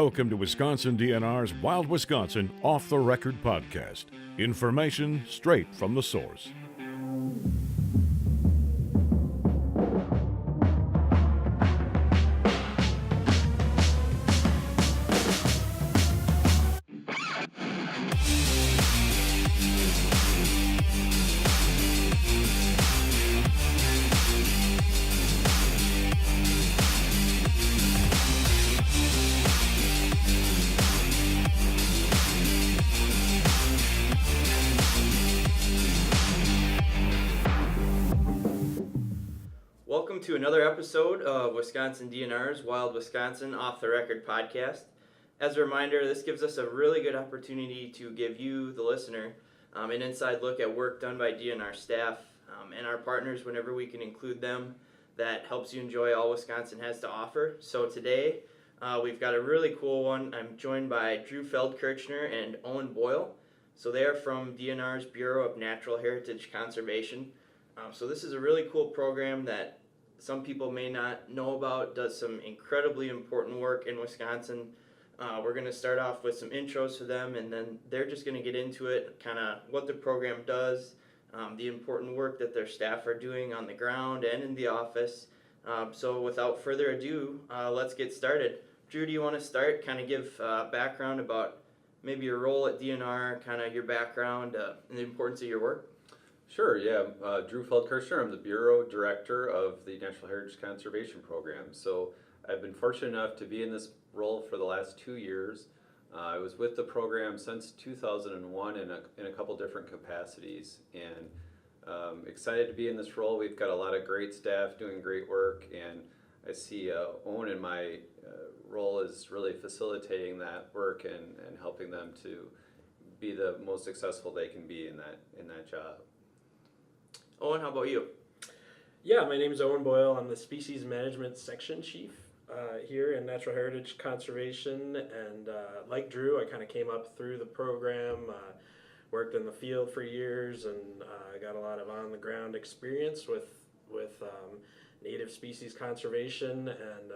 Welcome to Wisconsin DNR's Wild Wisconsin Off the Record podcast. Information straight from the source. Welcome to another episode of Wisconsin DNR's Wild Wisconsin Off the Record podcast. As a reminder, this gives us a really good opportunity to give you, the listener, an inside look at work done by DNR staff and our partners whenever we can include them. That helps you enjoy all Wisconsin has to offer. So today, we've got a really cool one. I'm joined by Drew Feldkirchner and Owen Boyle. So they are from DNR's Bureau of Natural Heritage Conservation. So this is a really cool program that some people may not know about, does some incredibly important work in Wisconsin. We're going to start off with some intros for them, and then they're just going to get into it, kind of what the program does, the important work that their staff are doing on the ground and in the office. So without further ado, let's get started. Drew, do you want to start, kind of give background about maybe your role at DNR, kind of your background and the importance of your work? Sure, yeah. Drew Feldkirchner, I'm the Bureau Director of the Natural Heritage Conservation Program. So I've been fortunate enough to be in this role for the last 2 years. I was with the program since 2001 in a couple different capacities, and excited to be in this role. We've got a lot of great staff doing great work, and I see Owen in my role is really facilitating that work and helping them to be the most successful they can be in that job. Owen, how about you? Yeah, my name is Owen Boyle. I'm the Species Management Section Chief here in Natural Heritage Conservation, and like Drew, I kind of came up through the program, worked in the field for years, and got a lot of on-the-ground experience with native species conservation, and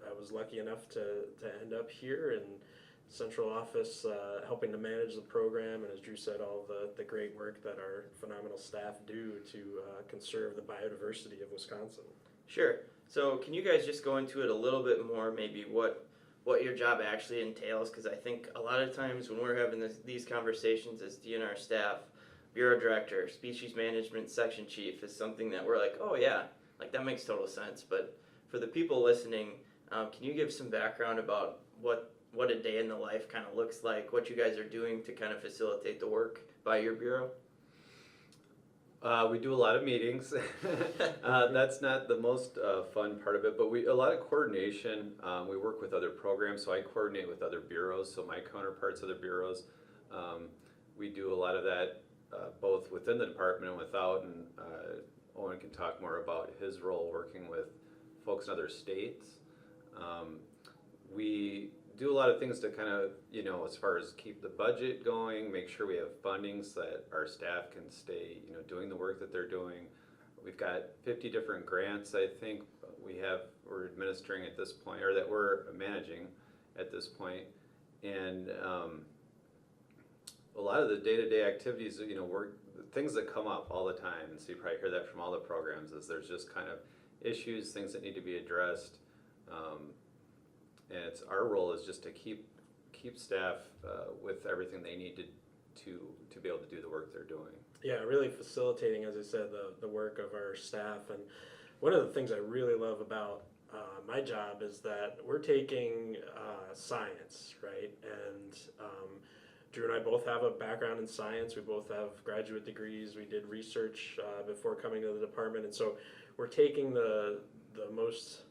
I was lucky enough to end up here in central office helping to manage the program, and as Drew said, all the great work that our phenomenal staff do to conserve the biodiversity of Wisconsin. Sure. So can you guys just go into it a little bit more, maybe what your job actually entails? Because I think a lot of times when we're having these conversations as DNR staff, Bureau Director, Species Management Section Chief is something that we're like, oh yeah, like that makes total sense. But for the people listening, can you give some background about what a day in the life kind of looks like, what you guys are doing to kind of facilitate the work by your bureau? We do a lot of meetings. That's not the most fun part of it, but a lot of coordination. We work with other programs, so I coordinate with other bureaus, so my counterparts, other bureaus. We do a lot of that both within the department and without, and Owen can talk more about his role working with folks in other states. We do a lot of things to kind of, as far as keep the budget going, make sure we have funding so that our staff can stay, doing the work that they're doing. We've got 50 different grants, I think, we're administering at this point, or that we're managing at this point. And a lot of the day-to-day activities, things that come up all the time, and so you probably hear that from all the programs, is there's just kind of issues, things that need to be addressed. And it's our role is just to keep staff with everything they need to be able to do the work they're doing. Yeah, really facilitating, as I said, the work of our staff. And one of the things I really love about my job is that we're taking science, right? And Drew and I both have a background in science. We both have graduate degrees. We did research before coming to the department. And so we're taking the most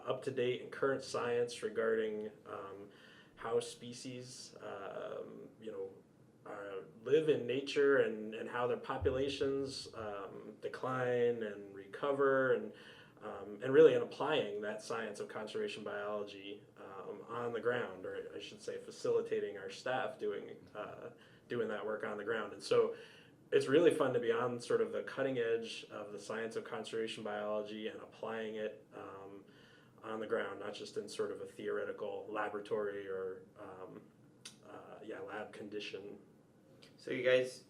up-to-date and current science regarding how species live in nature and how their populations decline and recover, and really in applying that science of conservation biology on the ground, or I should say facilitating our staff doing that work on the ground. And so it's really fun to be on sort of the cutting edge of the science of conservation biology and applying it on on the ground, not just in sort of a theoretical laboratory or lab condition. So you guys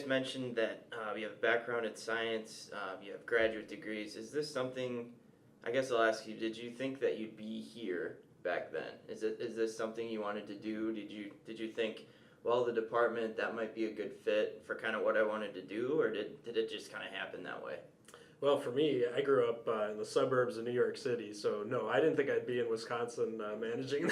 mentioned that you have a background in science, you have graduate degrees. Is this something, I guess I'll ask you, did you think that you'd be here back then? Is this something you wanted to do? Did you think, well, the department, that might be a good fit for kind of what I wanted to do, or did it just kind of happen that way? Well, for me, I grew up in the suburbs of New York City, so no, I didn't think I'd be in Wisconsin managing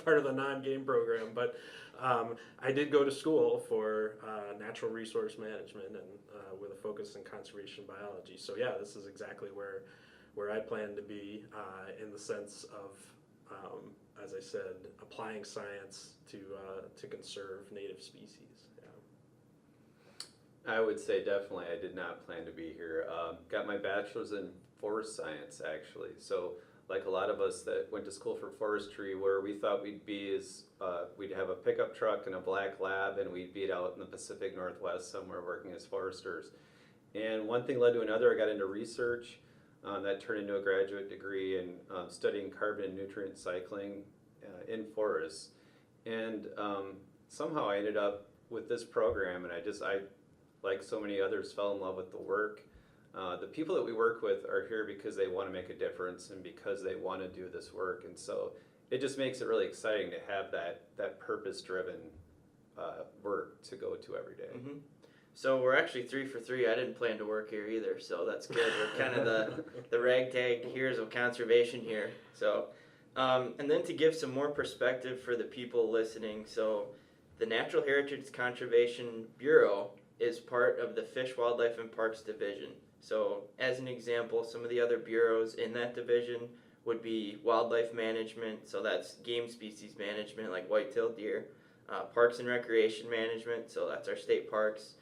part of the non-game program, but I did go to school for natural resource management and with a focus in conservation biology. So yeah, this is exactly where I plan to be in the sense of, as I said, applying science to conserve native species. I would say definitely I did not plan to be here. Got my bachelor's in forest science, actually. So like a lot of us that went to school for forestry, where we thought we'd be is we'd have a pickup truck and a black lab, and we'd be out in the Pacific Northwest somewhere working as foresters. And one thing led to another. I got into research. That turned into a graduate degree in studying carbon and nutrient cycling in forests. And somehow I ended up with this program, and I like so many others, fell in love with the work. The people that we work with are here because they want to make a difference and because they want to do this work. And so it just makes it really exciting to have that purpose-driven work to go to every day. Mm-hmm. So we're actually 3 for 3. I didn't plan to work here either, so that's good. We're kind of the ragtag heroes of conservation here. So, and then to give some more perspective for the people listening, so the Natural Heritage Conservation Bureau is part of the Fish, Wildlife, and Parks Division. So as an example, some of the other bureaus in that division would be wildlife management, so that's game species management like white-tailed deer, parks and recreation management, so that's our state parks,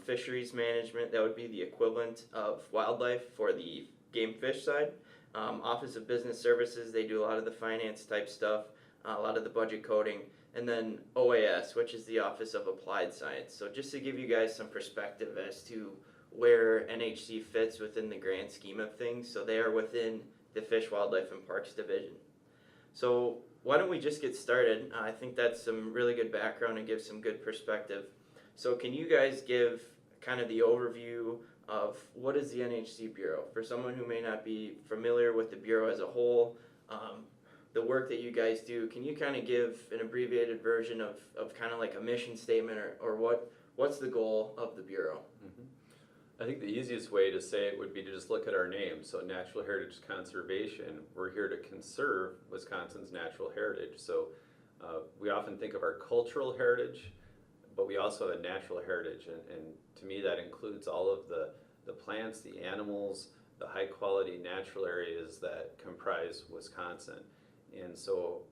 fisheries management, that would be the equivalent of wildlife for the game fish side. Office of Business Services, they do a lot of the finance type stuff, a lot of the budget coding, and then OAS, which is the Office of Applied Science. So just to give you guys some perspective as to where NHC fits within the grand scheme of things, so they are within the Fish, Wildlife, and Parks Division. So why don't we just get started? I think that's some really good background and gives some good perspective. So can you guys give kind of the overview of what is the NHC Bureau? For someone who may not be familiar with the Bureau as a whole, the work that you guys do, can you kind of give an abbreviated version of kind of like a mission statement or what's the goal of the Bureau? Mm-hmm. I think the easiest way to say it would be to just look at our name. So Natural Heritage Conservation, we're here to conserve Wisconsin's natural heritage. So we often think of our cultural heritage, but we also have a natural heritage. And to me that includes all of the plants, the animals, the high quality natural areas that comprise Wisconsin. And so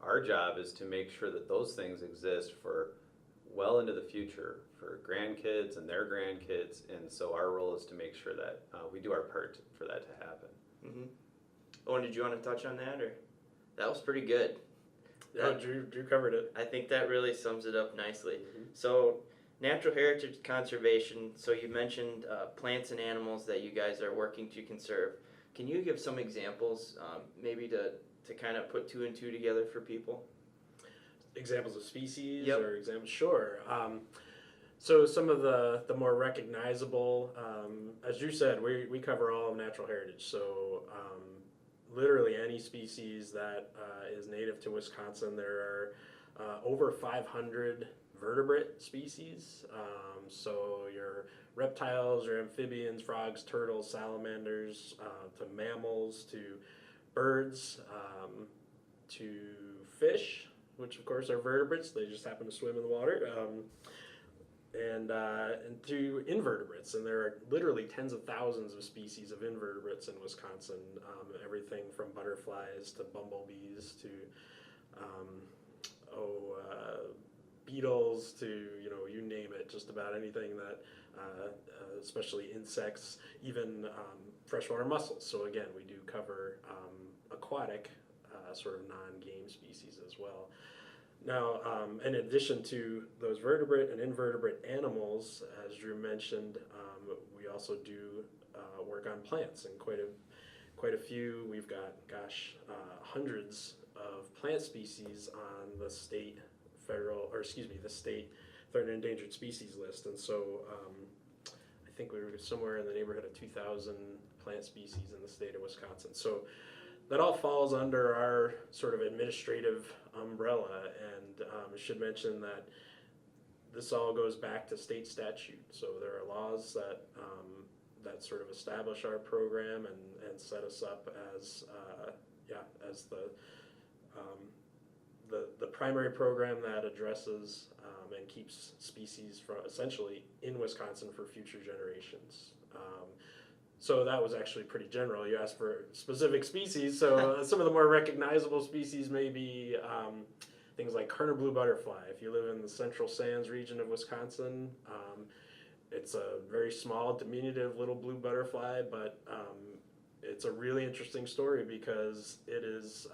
our job is to make sure that those things exist for well into the future for grandkids and their grandkids. And so our role is to make sure that we do our part for that to happen. Mm-hmm. Owen, did you want to touch on that? Or that was pretty good. Yeah, Drew covered it. I think that really sums it up nicely. Mm-hmm. So natural heritage conservation, so you mentioned plants and animals that you guys are working to conserve. Can you give some examples, maybe to kind of put 2 and 2 together for people? Examples of species? Yep. Or examples? Sure. So some of the more recognizable, as Drew said, we cover all of natural heritage. So literally any species that is native to Wisconsin. There are over 500 vertebrate species. So your reptiles, your amphibians, frogs, turtles, salamanders, to mammals, to birds, to fish, which of course are vertebrates. They just happen to swim in the water. And to invertebrates, and there are literally tens of thousands of species of invertebrates in Wisconsin. Everything from butterflies to bumblebees to beetles to you name it. Just about anything that, especially insects, even freshwater mussels. So again, we do cover aquatic, sort of non-game species as well. Now, in addition to those vertebrate and invertebrate animals, as Drew mentioned, we also do work on plants, and quite a few. We've got, hundreds of plant species on the state the state threatened and endangered species list. And so I think we were somewhere in the neighborhood of 2,000 plant species in the state of Wisconsin. So that all falls under our sort of administrative umbrella, and I should mention that this all goes back to state statute. So there are laws that that sort of establish our program and set us up as the primary program that addresses and keeps species from essentially in Wisconsin for future generations. So that was actually pretty general. You asked for specific species, so some of the more recognizable species may be things like Kerner blue butterfly. If you live in the Central Sands region of Wisconsin, it's a very small, diminutive little blue butterfly, but it's a really interesting story because it's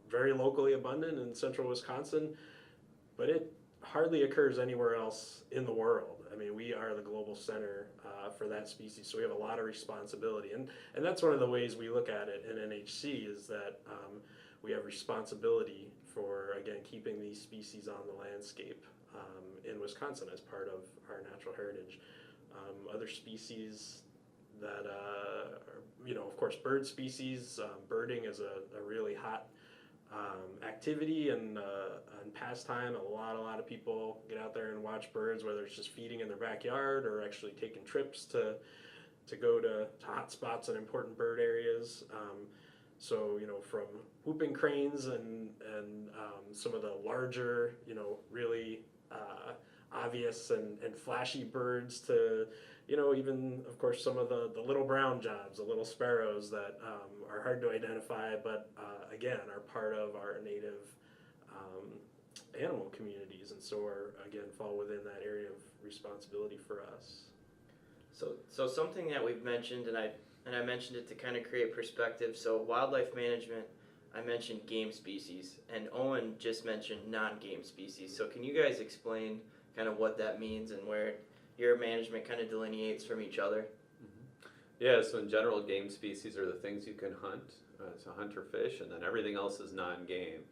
very locally abundant in central Wisconsin, but it hardly occurs anywhere else in the world. I mean, we are the global center for that species, so we have a lot of responsibility. And that's one of the ways we look at it in NHC is that we have responsibility for, again, keeping these species on the landscape in Wisconsin as part of our natural heritage. Other species that, of course, bird species, birding is a really hot activity and pastime. A lot of people get out there and watch birds, whether it's just feeding in their backyard or actually taking trips to go to hot spots and important bird areas. So from whooping cranes and some of the larger, really obvious and flashy birds to even, of course, some of the little brown jobs, the little sparrows that are hard to identify, but again, are part of our native animal communities, and so fall within that area of responsibility for us. So something that we've mentioned, and I mentioned it to kind of create perspective. So wildlife management, I mentioned game species, and Owen just mentioned non-game species. So can you guys explain kind of what that means and where your management kind of delineates from each other? Yeah, so in general, game species are the things you can hunt. So hunt or fish, and then everything else is non-game.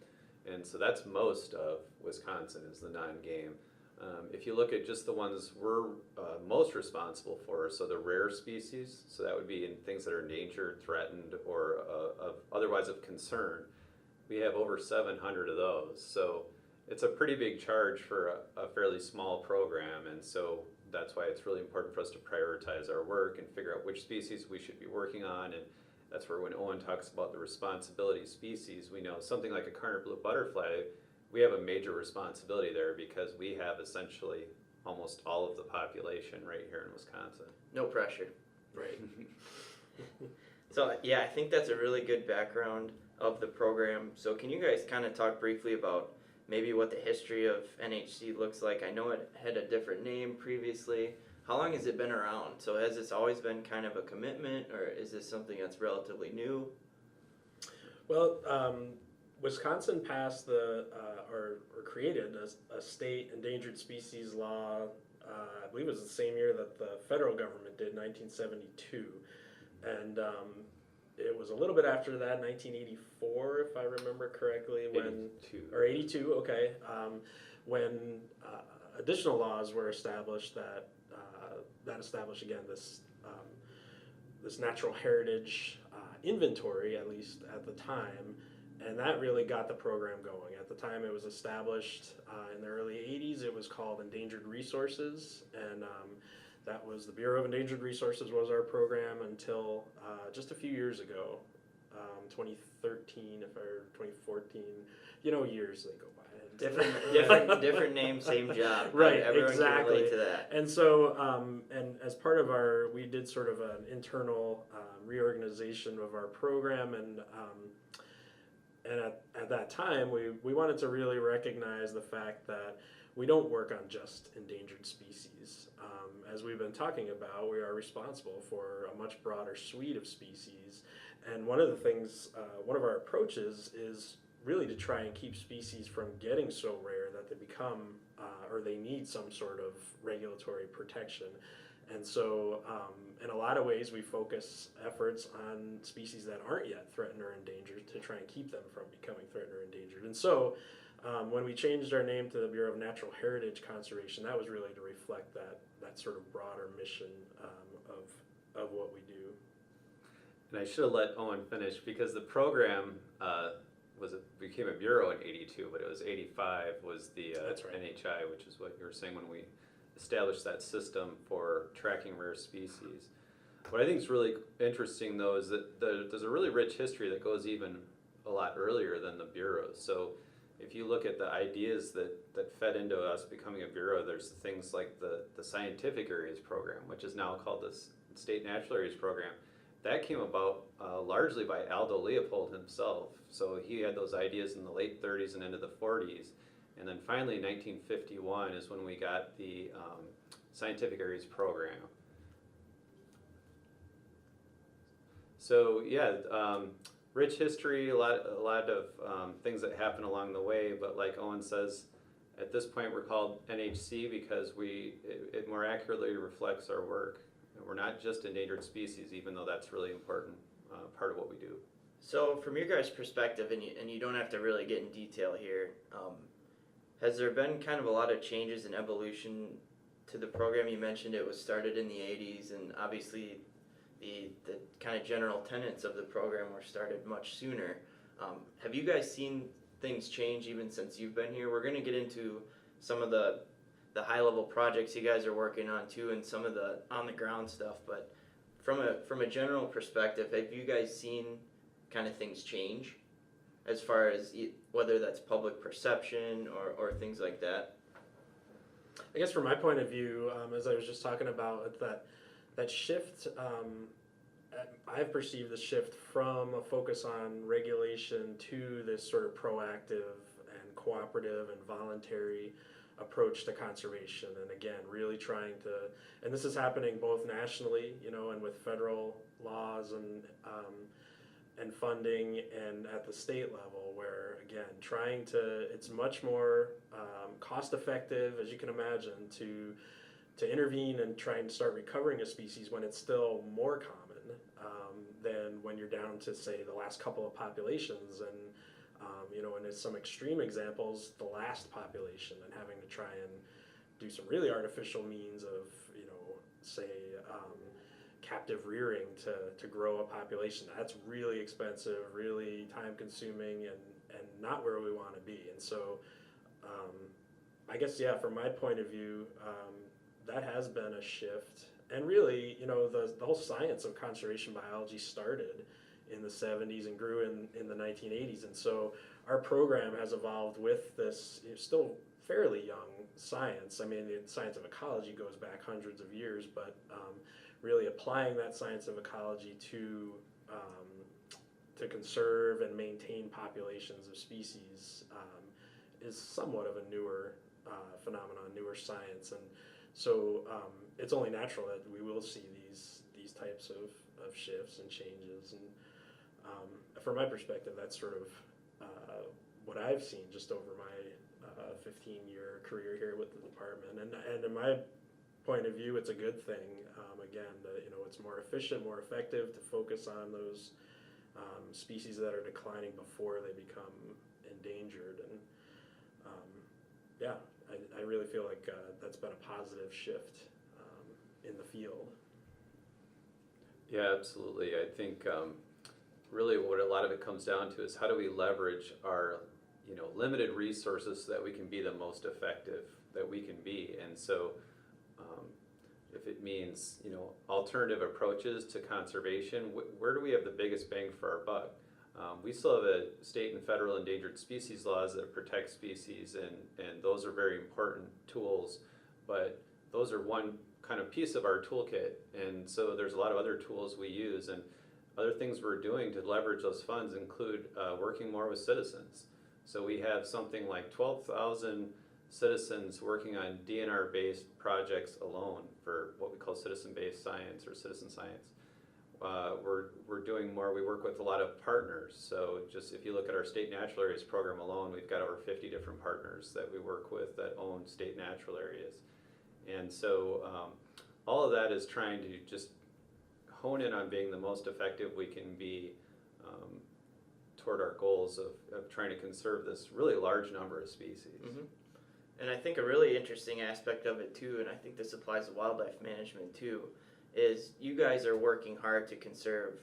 And so that's most of Wisconsin is the non-game. If you look at just the ones we're most responsible for, so the rare species, so that would be in things that are endangered, threatened, or otherwise of concern, we have over 700 of those. So it's a pretty big charge for a fairly small program, and so that's why it's really important for us to prioritize our work and figure out which species we should be working on. And that's where when Owen talks about the responsibility species, we know something like a Kerner blue butterfly, we have a major responsibility there because we have essentially almost all of the population right here in Wisconsin. No pressure. Right. So yeah, I think that's a really good background of the program. So can you guys kind of talk briefly about maybe what the history of NHC looks like? I know it had a different name previously. How long has it been around? So has this always been kind of a commitment, or is this something that's relatively new? Well, Wisconsin passed or created a state endangered species law, I believe it was the same year that the federal government did, 1972. And it was a little bit after that, 1984, if I remember correctly, 82, okay, when additional laws were established that established again this natural heritage inventory, at least at the time, and that really got the program going. At the time it was established in the early 80s, it was called Endangered Resources, and that was the Bureau of Endangered Resources was our program until just a few years ago, 2013 or 2014. Years they go by. Different name, same job. Right, Everyone exactly. can relate to that. And so, and as part of we did sort of an internal reorganization of our program, and at that time, we wanted to really recognize the fact that we don't work on just endangered species. As we've been talking about, we are responsible for a much broader suite of species, and one of the things, one of our approaches is really to try and keep species from getting so rare that they become or they need some sort of regulatory protection. And so in a lot of ways we focus efforts on species that aren't yet threatened or endangered try and keep them from becoming threatened or endangered. And so when we changed our name to the Bureau of Natural Heritage Conservation, that was really to reflect that sort of broader mission of what we do. And I should have let Owen finish because the program became a bureau in '82, but it was '85 was the That's right. NHI, which is what you were saying when we established that system for tracking rare species. What I think is really interesting, though, is that there's a really rich history that goes even a lot earlier than the bureaus. So if you look at the ideas that fed into us becoming a bureau, there's things like the Scientific Areas Program, which is now called the State Natural Areas Program. That came about largely by Aldo Leopold himself. So he had those ideas in the late 30s and into the 40s. And then finally in 1951 is when we got the Scientific Areas Program. So yeah, rich history, a lot of things that happen along the way, but like Owen says, at this point we're called NHC because it more accurately reflects our work. We're not just endangered species, even though that's really important part of what we do. So from your guys' perspective, and you don't have to really get in detail here, has there been kind of a lot of changes in evolution to the program? You mentioned it was started in the 80s, and obviously the kind of general tenets of the program were started much sooner. Have you guys seen things change even since you've been here? We're going to get into some of the high-level projects you guys are working on too, and some of the on-the-ground stuff, but from a general perspective, have you guys seen kind of things change as far as whether that's public perception or things like that? I guess from my point of view, as I was just talking about, that shift, I've perceived the shift from a focus on regulation to this sort of proactive and cooperative and voluntary approach to conservation. And again, really trying to, and this is happening both nationally, and with federal laws and funding, and at the state level, where again, it's much more cost effective, as you can imagine, to intervene and try and start recovering a species when it's still more common than when you're down to, say, the last couple of populations, and and in some extreme examples, the last population, and having to try and do some really artificial means of, say, captive rearing to grow a population. That's really expensive, really time consuming, and not where we want to be. And so I guess, yeah, from my point of view, that has been a shift. And really, the whole science of conservation biology started in the 70s and grew in the 1980s. And so our program has evolved with this still fairly young science. I mean, the science of ecology goes back hundreds of years, but really applying that science of ecology to conserve and maintain populations of species is somewhat of a newer phenomenon, newer science. And so it's only natural that we will see these types of shifts and changes. And from my perspective, that's sort of what I've seen just over my 15-year career here with the department. And in my point of view, it's a good thing. Again, it's more efficient, more effective to focus on those species that are declining before they become endangered. And yeah, I really feel like that's been a positive shift in the field. Yeah, absolutely. I think really what a lot of it comes down to is how do we leverage our limited resources so that we can be the most effective that we can be. And so if it means alternative approaches to conservation, where do we have the biggest bang for our buck? We still have a state and federal endangered species laws that protect species, and those are very important tools, but those are one kind of piece of our toolkit. And so there's a lot of other tools we use, and other things we're doing to leverage those funds include working more with citizens. So we have something like 12,000 citizens working on DNR-based projects alone for what we call citizen-based science or citizen science. We're doing more. We work with a lot of partners. So just if you look at our state natural areas program alone, we've got over 50 different partners that we work with that own state natural areas. And so all of that is trying to just hone in on being the most effective we can be toward our goals of trying to conserve this really large number of species. Mm-hmm. And I think a really interesting aspect of it too, and I think this applies to wildlife management too, is you guys are working hard to conserve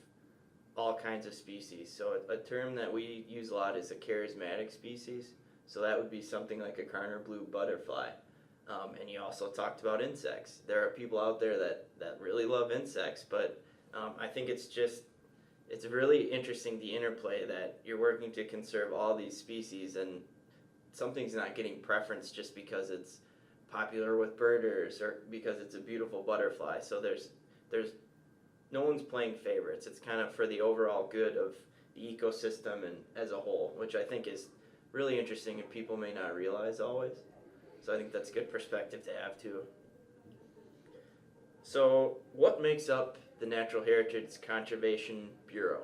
all kinds of species. So a term that we use a lot is a charismatic species. So that would be something like a Karner blue butterfly. And you also talked about insects. There are people out there that really love insects, but I think it's really interesting the interplay that you're working to conserve all these species, and something's not getting preference just because it's popular with birders or because it's a beautiful butterfly. So there's no one's playing favorites. It's kind of for the overall good of the ecosystem and as a whole, which I think is really interesting and people may not realize always. So I think that's a good perspective to have too. So what makes up the Natural Heritage Conservation Bureau?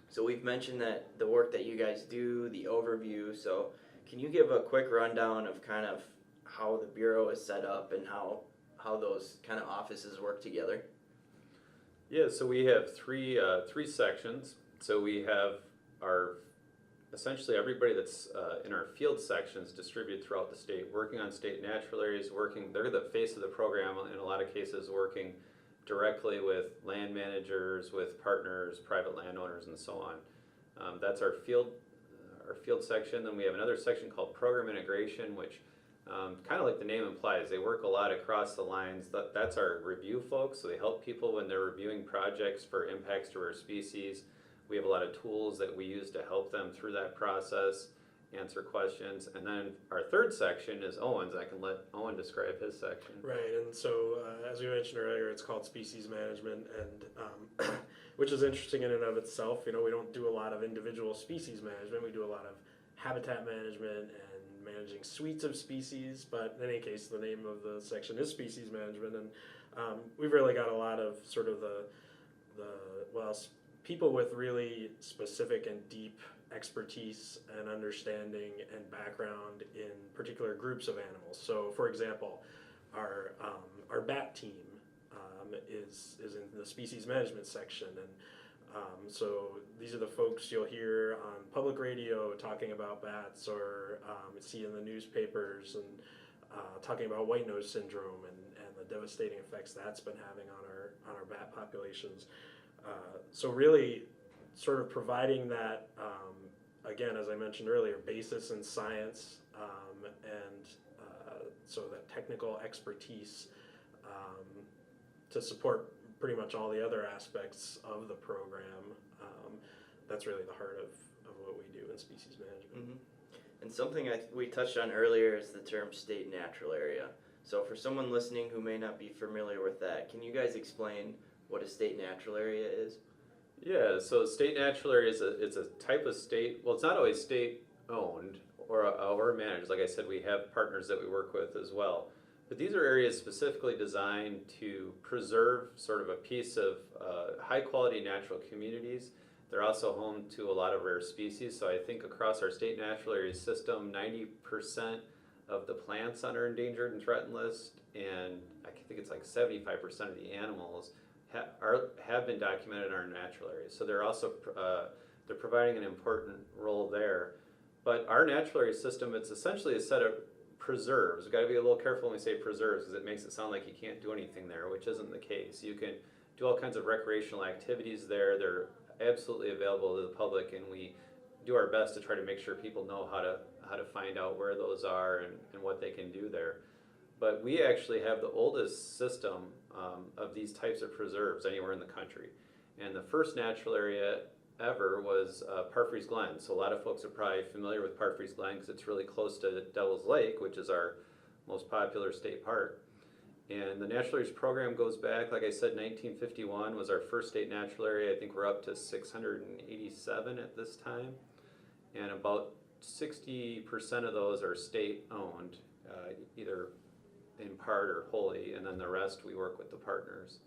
So we've mentioned that the work that you guys do, the overview, so can you give a quick rundown of kind of how the Bureau is set up and how those kind of offices work together? Yeah, so we have three sections. So we have essentially everybody that's in our field sections distributed throughout the state, working on state natural areas, they're the face of the program in a lot of cases, working directly with land managers, with partners, private landowners, and so on. That's our field section. Then we have another section called program integration, which kind of like the name implies, they work a lot across the lines. That's our review folks, so they help people when they're reviewing projects for impacts to our species. We have a lot of tools that we use to help them through that process, answer questions. And then our third section is Owen's. I can let Owen describe his section. Right, and so as we mentioned earlier, it's called species management, and which is interesting in and of itself. You know, we don't do a lot of individual species management. We do a lot of habitat management and managing suites of species, but in any case, the name of the section is species management, and we've really got a lot of sort of people with really specific and deep expertise and understanding and background in particular groups of animals. So, for example, our bat team is in the species management section, and so these are the folks you'll hear on public radio talking about bats, or see in the newspapers and talking about white nose syndrome and the devastating effects that's been having on our bat populations. So really sort of providing that, again, as I mentioned earlier, basis in science, and so that technical expertise to support pretty much all the other aspects of the program. That's really the heart of what we do in species management. Mm-hmm. And something we touched on earlier is the term state natural area. So for someone listening who may not be familiar with that, can you guys explain what a state natural area is? Yeah, so state natural area it's a type of state. Well, it's not always state owned or managed. Like I said, we have partners that we work with as well. But these are areas specifically designed to preserve sort of a piece of high quality natural communities. They're also home to a lot of rare species. So I think across our state natural area system, 90% of the plants on our endangered and threatened list, and I think it's like 75% of the animals have been documented in our natural areas. So they're also they're providing an important role there. But our natural area system, it's essentially a set of preserves. We've got to be a little careful when we say preserves, because it makes it sound like you can't do anything there, which isn't the case. You can do all kinds of recreational activities there. They're absolutely available to the public, and we do our best to try to make sure people know how to find out where those are and what they can do there. But we actually have the oldest system of these types of preserves anywhere in the country. And the first natural area ever was Parfrey's Glen. So a lot of folks are probably familiar with Parfrey's Glen because it's really close to Devil's Lake, which is our most popular state park. And the natural areas program goes back, like I said, 1951 was our first state natural area. I think we're up to 687 at this time. And about 60% of those are state owned, either in part or wholly, and then the rest we work with the partners.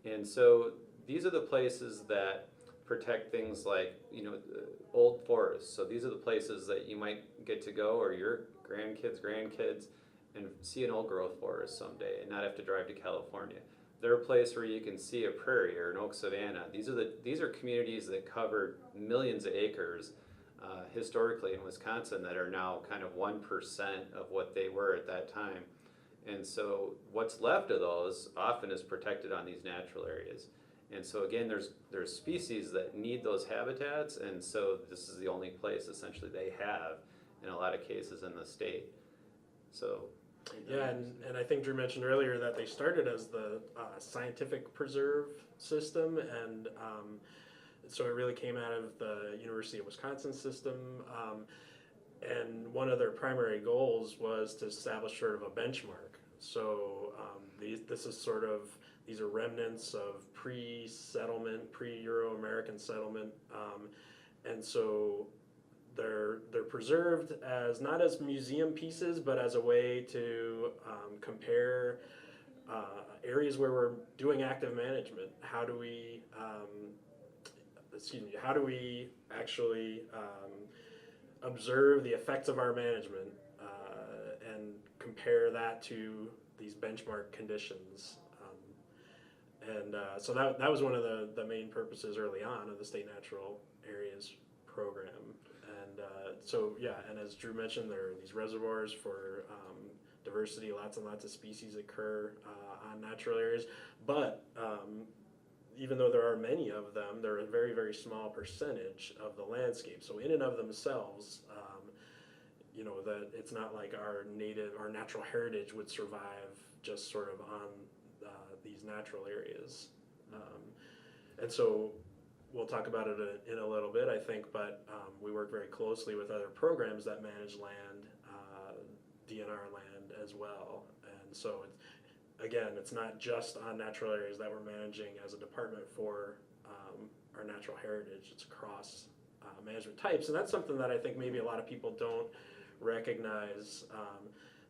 And so these are the places that protect things like, old forests. So these are the places that you might get to go, or your grandkids, and see an old growth forest someday and not have to drive to California. they're a place where you can see a prairie or an oak savanna. These are communities that covered millions of acres historically in Wisconsin that are now kind of 1% of what they were at that time. And so what's left of those often is protected on these natural areas. And so again, there's species that need those habitats, and so this is the only place essentially they have in a lot of cases in the state. So Yeah, and I think Drew mentioned earlier that they started as the scientific preserve system, and so it really came out of the University of Wisconsin system. And one of their primary goals was to establish sort of a benchmark. So these are remnants of pre-settlement, pre-Euro-American settlement, and so they're preserved as not as museum pieces, but as a way to compare areas where we're doing active management. How do we actually observe the effects of our management and compare that to these benchmark conditions? So that was one of the main purposes early on of the State Natural Areas program. And as Drew mentioned, there are these reservoirs for diversity. Lots and lots of species occur on natural areas, but even though there are many of them, they're a very, very small percentage of the landscape. So in and of themselves, that it's not like our natural heritage would survive just sort of on these natural areas. And so we'll talk about it in a little bit, I think, but we work very closely with other programs that manage land, DNR land as well. And so it's not just on natural areas that we're managing as a department for our natural heritage. It's across management types, and that's something that I think maybe a lot of people don't recognize,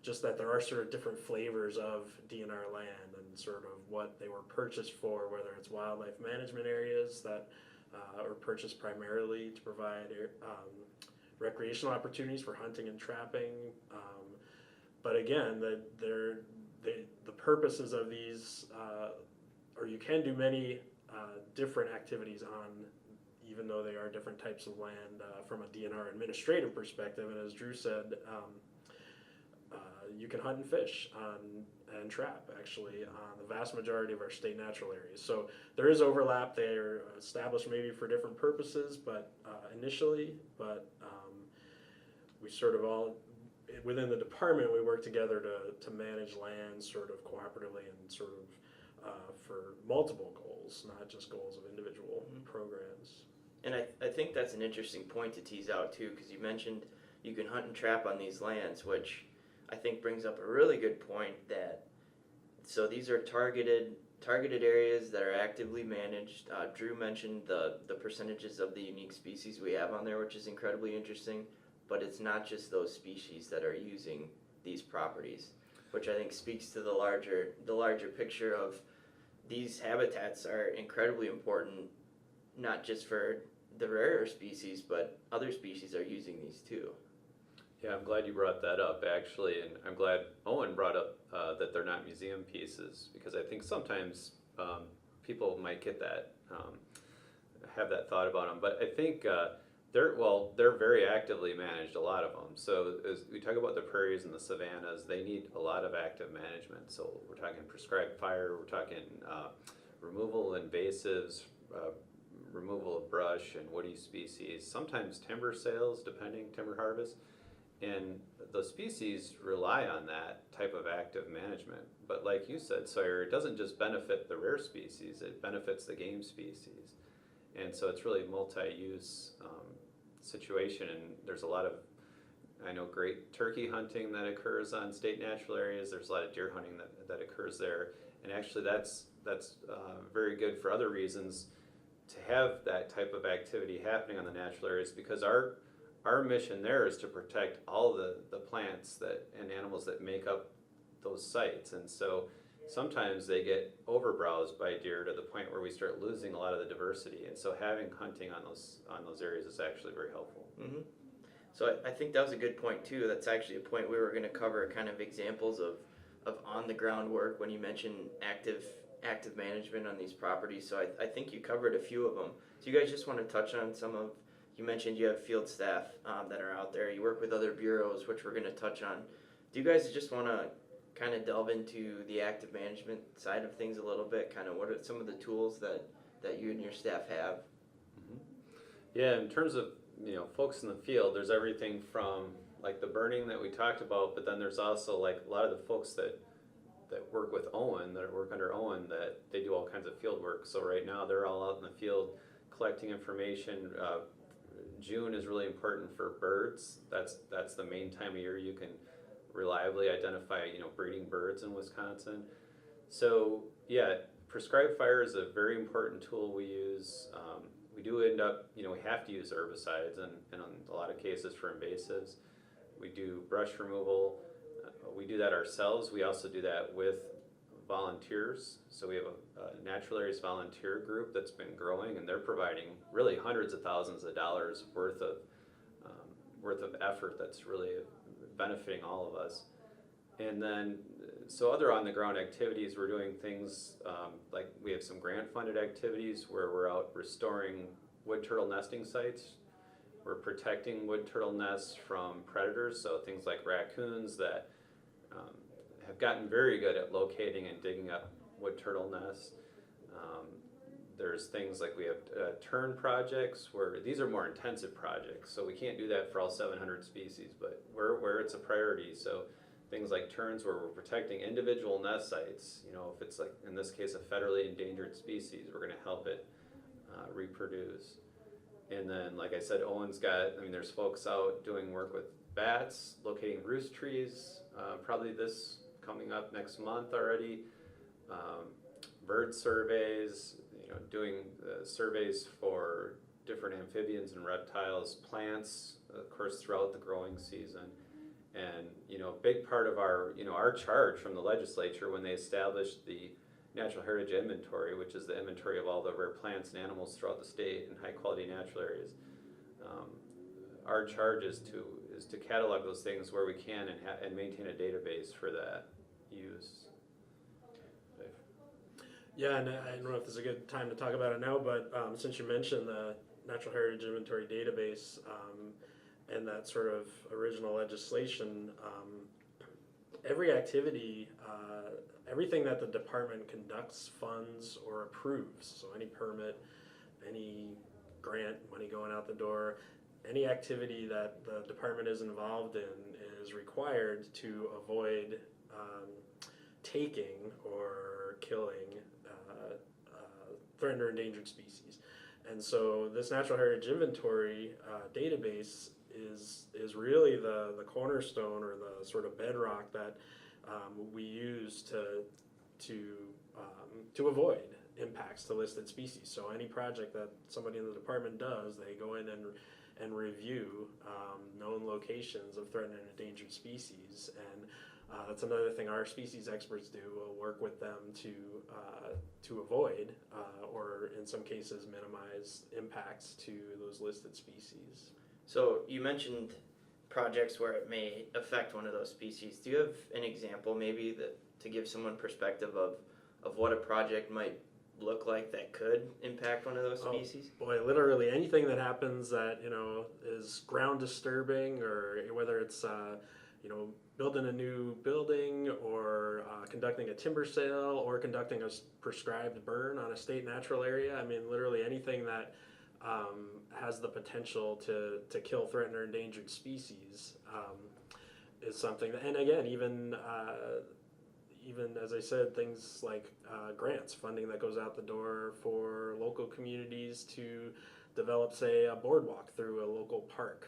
just that there are sort of different flavors of DNR land and sort of what they were purchased for, whether it's wildlife management areas that are purchased primarily to provide recreational opportunities for hunting and trapping. But again, the purposes of these, or you can do many different activities on, even though they are different types of land from a DNR administrative perspective. And as Drew said, you can hunt and fish and trap actually on the vast majority of our state natural areas. So there is overlap. They are established maybe for different purposes, but initially, we sort of all, within the department, we work together to manage land sort of cooperatively and sort of for multiple goals, not just goals of individual programs. And I think that's an interesting point to tease out too, because you mentioned you can hunt and trap on these lands, which I think brings up a really good point so these are targeted areas that are actively managed. Drew mentioned the percentages of the unique species we have on there, which is incredibly interesting, but it's not just those species that are using these properties, which I think speaks to the larger picture of these habitats are incredibly important, not just for the rarer species, but other species are using these too. Yeah, I'm glad you brought that up, actually, and I'm glad Owen brought up that they're not museum pieces, because I think sometimes people might get that, have that thought about them. But I think they're very actively managed, a lot of them. So as we talk about the prairies and the savannas, they need a lot of active management. So we're talking prescribed fire, we're talking removal of invasives, removal of brush and woody species, sometimes timber sales, timber harvest. And the species rely on that type of active management. But like you said, Sawyer, it doesn't just benefit the rare species, it benefits the game species. And so it's really a multi-use situation, and there's a lot of, I know, great turkey hunting that occurs on state natural areas. There's a lot of deer hunting that occurs there. And actually that's very good for other reasons to have that type of activity happening on the natural areas, because our mission there is to protect all the plants and animals that make up those sites. And so sometimes they get overbrowsed by deer to the point where we start losing a lot of the diversity. And so having hunting on those areas is actually very helpful. Mm-hmm. So I think that was a good point too. That's actually a point we were going to cover, kind of examples of on the ground work when you mention active active management on these properties, so I think you covered a few of them. Do you guys just want to touch on some of, you mentioned you have field staff that are out there, you work with other bureaus, which we're going to touch on. Do you guys just want to kind of delve into the active management side of things a little bit? Kind of what are some of the tools that you and your staff have? Mm-hmm. Yeah, in terms of folks in the field, there's everything from like the burning that we talked about, but then there's also like a lot of the folks that work with Owen, that work under Owen, that they do all kinds of field work. So right now they're all out in the field collecting information. June is really important for birds. That's the main time of year you can reliably identify breeding birds in Wisconsin. So yeah, prescribed fire is a very important tool we use. We do end up, we have to use herbicides and in a lot of cases for invasives. We do brush removal. We do that ourselves. We also do that with volunteers. So we have a natural areas volunteer group that's been growing, and they're providing really hundreds of thousands of dollars worth of effort that's really benefiting all of us. And then, so other on the ground activities, we're doing things like we have some grant funded activities where we're out restoring wood turtle nesting sites. We're protecting wood turtle nests from predators, so things like raccoons that have gotten very good at locating and digging up wood turtle nests. There's things like we have tern projects where these are more intensive projects, so we can't do that for all 700 species, but where it's a priority. So things like terns where we're protecting individual nest sites, if it's like in this case a federally endangered species, we're going to help it reproduce. And then, like I said, Owen's got, there's folks out doing work with bats, locating roost trees, probably this coming up next month already. Bird surveys, doing surveys for different amphibians and reptiles, plants, of course, throughout the growing season. And, a big part of our charge from the legislature when they established the Natural Heritage Inventory, which is the inventory of all the rare plants and animals throughout the state in high quality natural areas. Our charge is to catalog those things where we can and maintain a database for that use. Yeah, and I don't know if this is a good time to talk about it now, but since you mentioned the Natural Heritage Inventory database and that sort of original legislation, every activity, everything that the department conducts, funds, or approves, so any permit, any grant, money going out the door, any activity that the department is involved in is required to avoid taking or killing threatened or endangered species. And so this Natural Heritage Inventory database is really the cornerstone or the sort of bedrock that we use to avoid impacts to listed species. So any project that somebody in the department does, they go in and review known locations of threatened and endangered species, and that's another thing our species experts do. We'll work with them to avoid or in some cases minimize impacts to those listed species. So you mentioned projects where it may affect one of those species. Do you have an example maybe to give someone perspective of what a project might look like that could impact one of those species? Oh, boy, literally anything that happens that is ground disturbing, or whether it's building a new building or conducting a timber sale or conducting a prescribed burn on a state natural area. Literally anything that has the potential to kill threatened or endangered species is something that, and again, even as I said, things like grants, funding that goes out the door for local communities to develop, say, a boardwalk through a local park.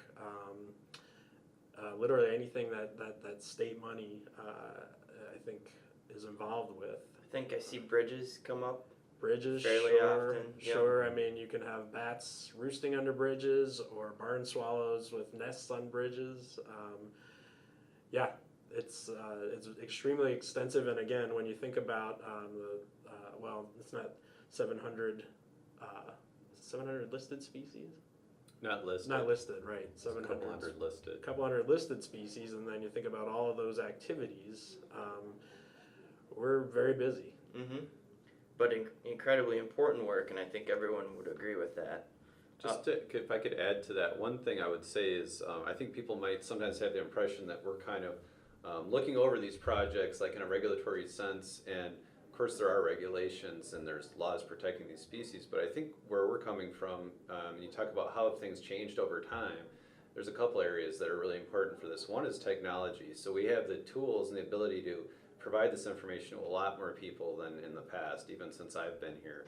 Literally anything that state money, I think, is involved with. I think I see bridges come up. Bridges, fairly sure, often. Yeah. Sure. You can have bats roosting under bridges or barn swallows with nests on bridges. It's extremely extensive. And again, when you think about it's not 700 listed species. Not listed. Not listed, right? 700. A couple hundred listed. A couple hundred listed species, and then you think about all of those activities. We're very busy. Mm-hmm. but incredibly important work, and I think everyone would agree with that. If I could add to that, one thing I would say is I think people might sometimes have the impression that we're kind of looking over these projects like in a regulatory sense, and of course there are regulations and there's laws protecting these species, but I think where we're coming from, you talk about how have things changed over time, there's a couple areas that are really important for this. One is technology. So we have the tools and the ability to provide this information to a lot more people than in the past, even since I've been here.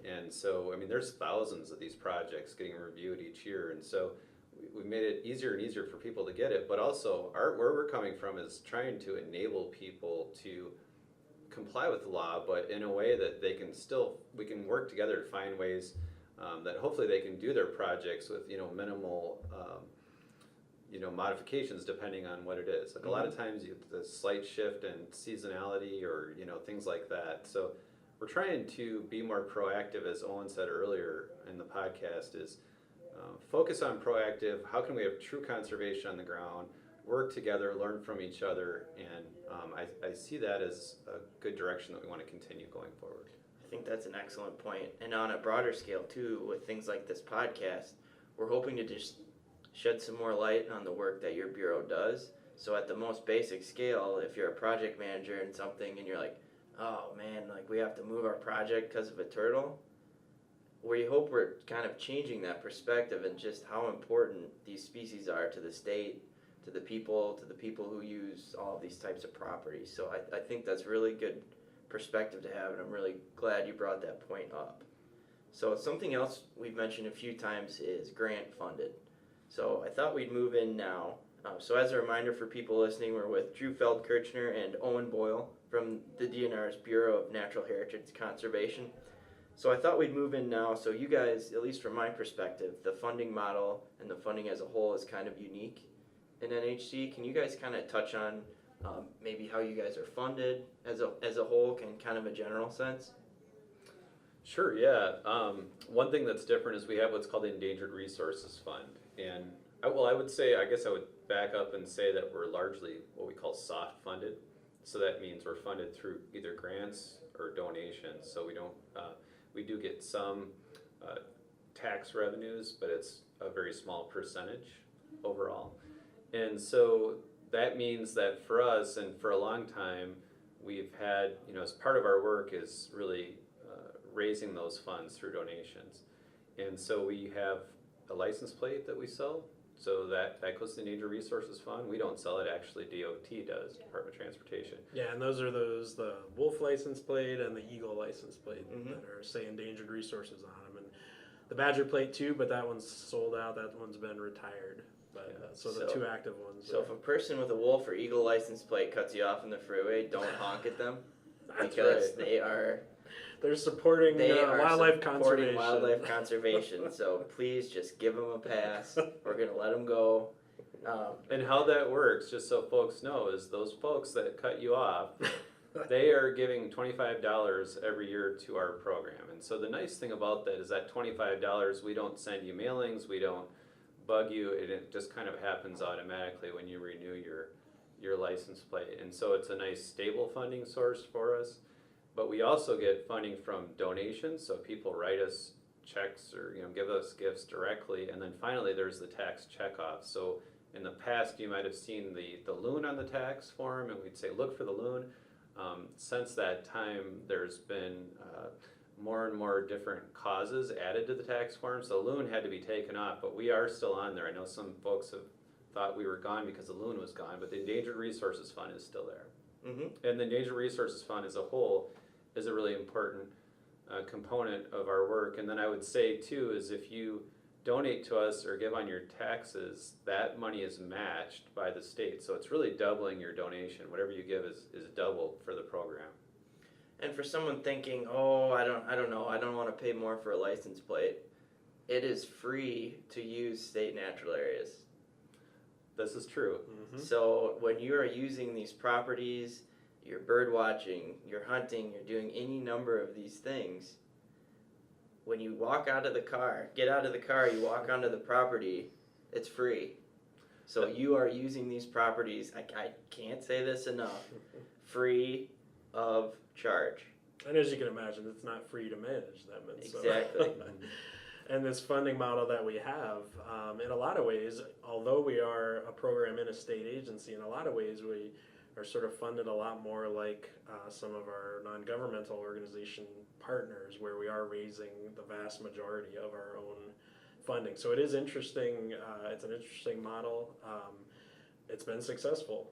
And so, I mean, there's thousands of these projects getting reviewed each year, and so we've made it easier and easier for people to get it, but also where we're coming from is trying to enable people to comply with the law, but in a way that they can we can work together to find ways that hopefully they can do their projects with, minimal modifications depending on what it is. Like a lot of times the slight shift in seasonality or, things like that. So we're trying to be more proactive, as Owen said earlier in the podcast, is focus on proactive. How can we have true conservation on the ground, work together, learn from each other, and I see that as a good direction that we want to continue going forward. I think that's an excellent point. And on a broader scale too, with things like this podcast, we're hoping to just shed some more light on the work that your bureau does. So at the most basic scale, if you're a project manager in something and you're like, oh man, like we have to move our project because of a turtle, we hope we're kind of changing that perspective and just how important these species are to the state, to the people who use all of these types of properties. So I think that's really good perspective to have, and I'm really glad you brought that point up. So something else we've mentioned a few times is grant funded. So I thought we'd move in now. So as a reminder for people listening, we're with Drew Feldkirchner and Owen Boyle from the DNR's Bureau of Natural Heritage Conservation. So I thought we'd move in now. So you guys, at least from my perspective, the funding model and the funding as a whole is kind of unique in NHC. Can you guys kind of touch on maybe how you guys are funded as a whole, in kind of a general sense? Sure, yeah. One thing that's different is we have what's called the Endangered Resources Fund. And I guess I would back up and say that we're largely what we call soft funded. So that means we're funded through either grants or donations. So we do get some tax revenues, but it's a very small percentage overall. And so that means that for us and for a long time, we've had, as part of our work is really raising those funds through donations. And so we have a license plate that we sell. So that goes to the Endangered Resources Fund. We don't sell it, actually DOT does, Department of Transportation. Yeah, and those are the wolf license plate and the eagle license plate that are, say, endangered resources on them. And the badger plate too, but that one's sold out. That one's been retired. But so the two active ones. So if a person with a wolf or eagle license plate cuts you off in the freeway, don't honk at them. Because right. They're supporting wildlife conservation. Wildlife conservation. So please just give them a pass. We're going to let them go. And how that works, just so folks know, is those folks that cut you off, they are giving $25 every year to our program. And so the nice thing about that is that $25, we don't send you mailings, we don't bug you, it just kind of happens automatically when you renew your license plate. And so it's a nice stable funding source for us. But we also get funding from donations, so people write us checks or give us gifts directly. And then finally there's the tax checkoff. So in the past you might have seen the loon on the tax form, and we'd say look for the loon. Since that time there's been more and more different causes added to the tax form, so the loon had to be taken off, but we are still on there. I know some folks have thought we were gone because the loon was gone, but the Endangered Resources Fund is still there. And the Endangered Resources Fund as a whole is a really important component of our work. And then I would say too is if you donate to us or give on your taxes, that money is matched by the state. So it's really doubling your donation. Whatever you give is double for the program. And for someone thinking, oh, I don't know, I don't want to pay more for a license plate, it is free to use state natural areas. This is true. So when you are using these properties, you're bird watching, you're hunting, you're doing any number of these things, when you walk out of the car, get out of the car, you walk onto the property, it's free. So you are using these properties, I can't say this enough, free of charge. And as you can imagine, it's not free to manage them. And Exactly. So, and this funding model that we have, in a lot of ways, although we are a program in a state agency, in a lot of ways we are sort of funded a lot more like some of our non-governmental organization partners, where we are raising the vast majority of our own funding. So it is interesting. It's an interesting model. It's been successful,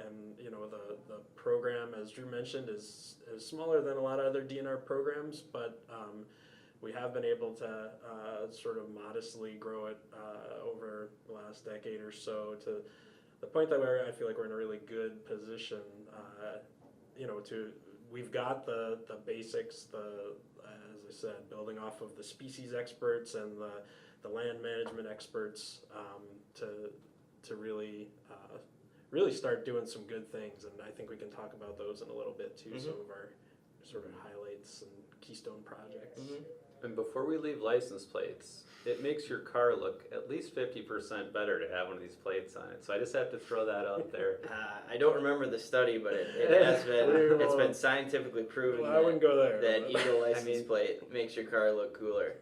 and the program, as Drew mentioned, is smaller than a lot of other DNR programs, but we have been able to sort of modestly grow it over the last decade or so, to the point that I feel like we're in a really good position. We've got the basics, as I said, building off of the species experts and the land management experts, to really start doing some good things, and I think we can talk about those in a little bit too. Some of our sort of highlights and Keystone Projects. And before we leave license plates, it makes your car look at least 50% better to have one of these plates on it. So I just have to throw that out there. I don't remember the study, but it has been. It's been scientifically proven. Well, I wouldn't go there. That Eagle license plate makes your car look cooler.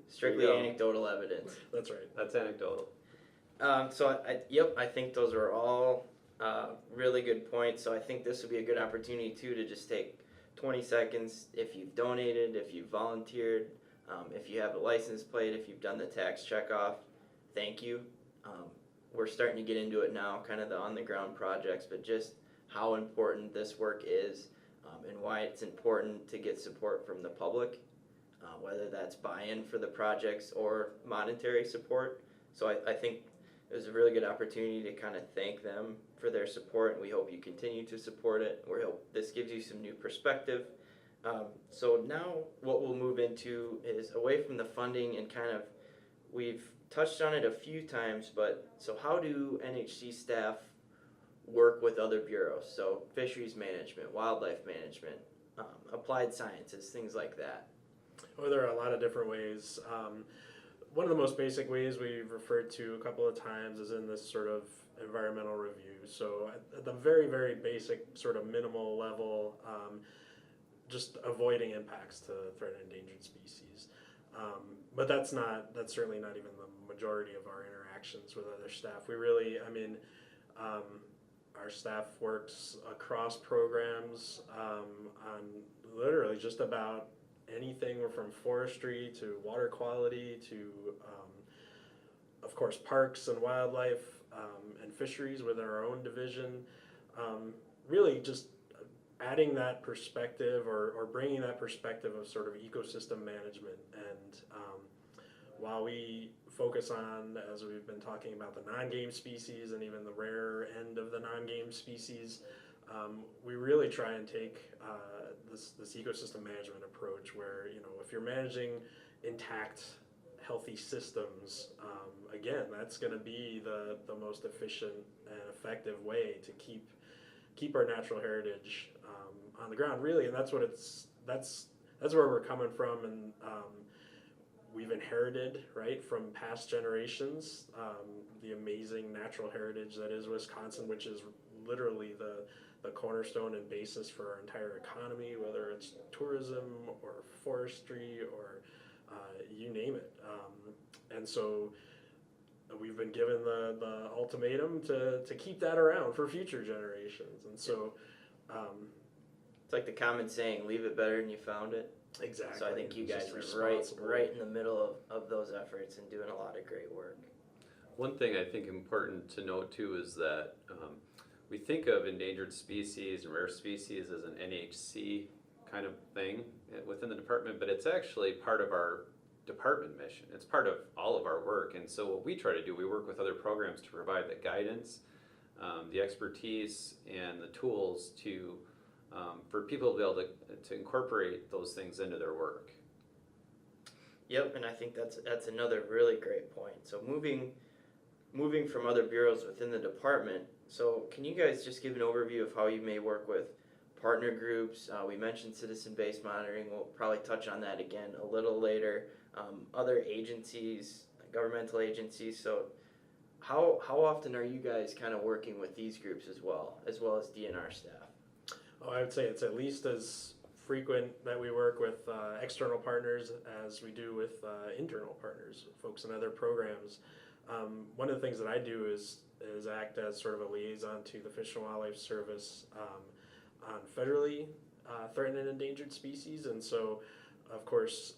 Strictly anecdotal evidence. That's right. That's anecdotal. So I think those are all really good points. So I think this would be a good opportunity too to just take 20 seconds if you've donated, if you've volunteered, if you have a license plate, if you've done the tax checkoff. Thank you. We're starting to get into it now, kind of the on-the-ground projects, but just how important this work is, and why it's important to get support from the public, whether that's buy-in for the projects or monetary support. So I think it was a really good opportunity to kind of thank them for their support, and we hope you continue to support it. We hope this gives you some new perspective. So now what we'll move into is away from the funding, and kind of, we've touched on it a few times, but so how do NHC staff work with other bureaus? So fisheries management, wildlife management, applied sciences, things like that. Well, there are a lot of different ways. One of the most basic ways we've referred to a couple of times is in this sort of environmental review. So at the very, very basic sort of minimal level, just avoiding impacts to threatened and endangered species. But that's certainly not even the majority of our interactions with other staff. We really, our staff works across programs on literally just about anything from forestry to water quality to, of course, parks and wildlife and fisheries within our own division. Really just adding that perspective or bringing that perspective of sort of ecosystem management. And while we focus on, as we've been talking about, the non-game species and even the rare end of the non-game species, we really try and take this ecosystem management approach where, if you're managing intact, healthy systems, again, that's going to be the most efficient and effective way to keep our natural heritage on the ground, really. And that's where we're coming from, and we've inherited, right, from past generations, the amazing natural heritage that is Wisconsin, which is literally the cornerstone and basis for our entire economy, whether it's tourism or forestry or you name it. And so we've been given the ultimatum to keep that around for future generations. And so it's like the common saying, leave it better than you found it. Exactly. So I think you guys are right in the middle of those efforts and doing a lot of great work. One thing I think important to note too is that we think of endangered species and rare species as an NHC kind of thing within the department, but it's actually part of our department mission. It's part of all of our work. And so what we try to do, we work with other programs to provide the guidance, the expertise, and the tools for people to be able to incorporate those things into their work. Yep, and I think that's another really great point. So moving from other bureaus within the department, so can you guys just give an overview of how you may work with partner groups? We mentioned citizen-based monitoring. We'll probably touch on that again a little later. Other agencies, governmental agencies. So how often are you guys kind of working with these groups as well as DNR staff? Oh, I would say it's at least as frequent that we work with external partners as we do with internal partners, folks in other programs. One of the things that I do is act as sort of a liaison to the Fish and Wildlife Service on federally threatened and endangered species. And so, of course,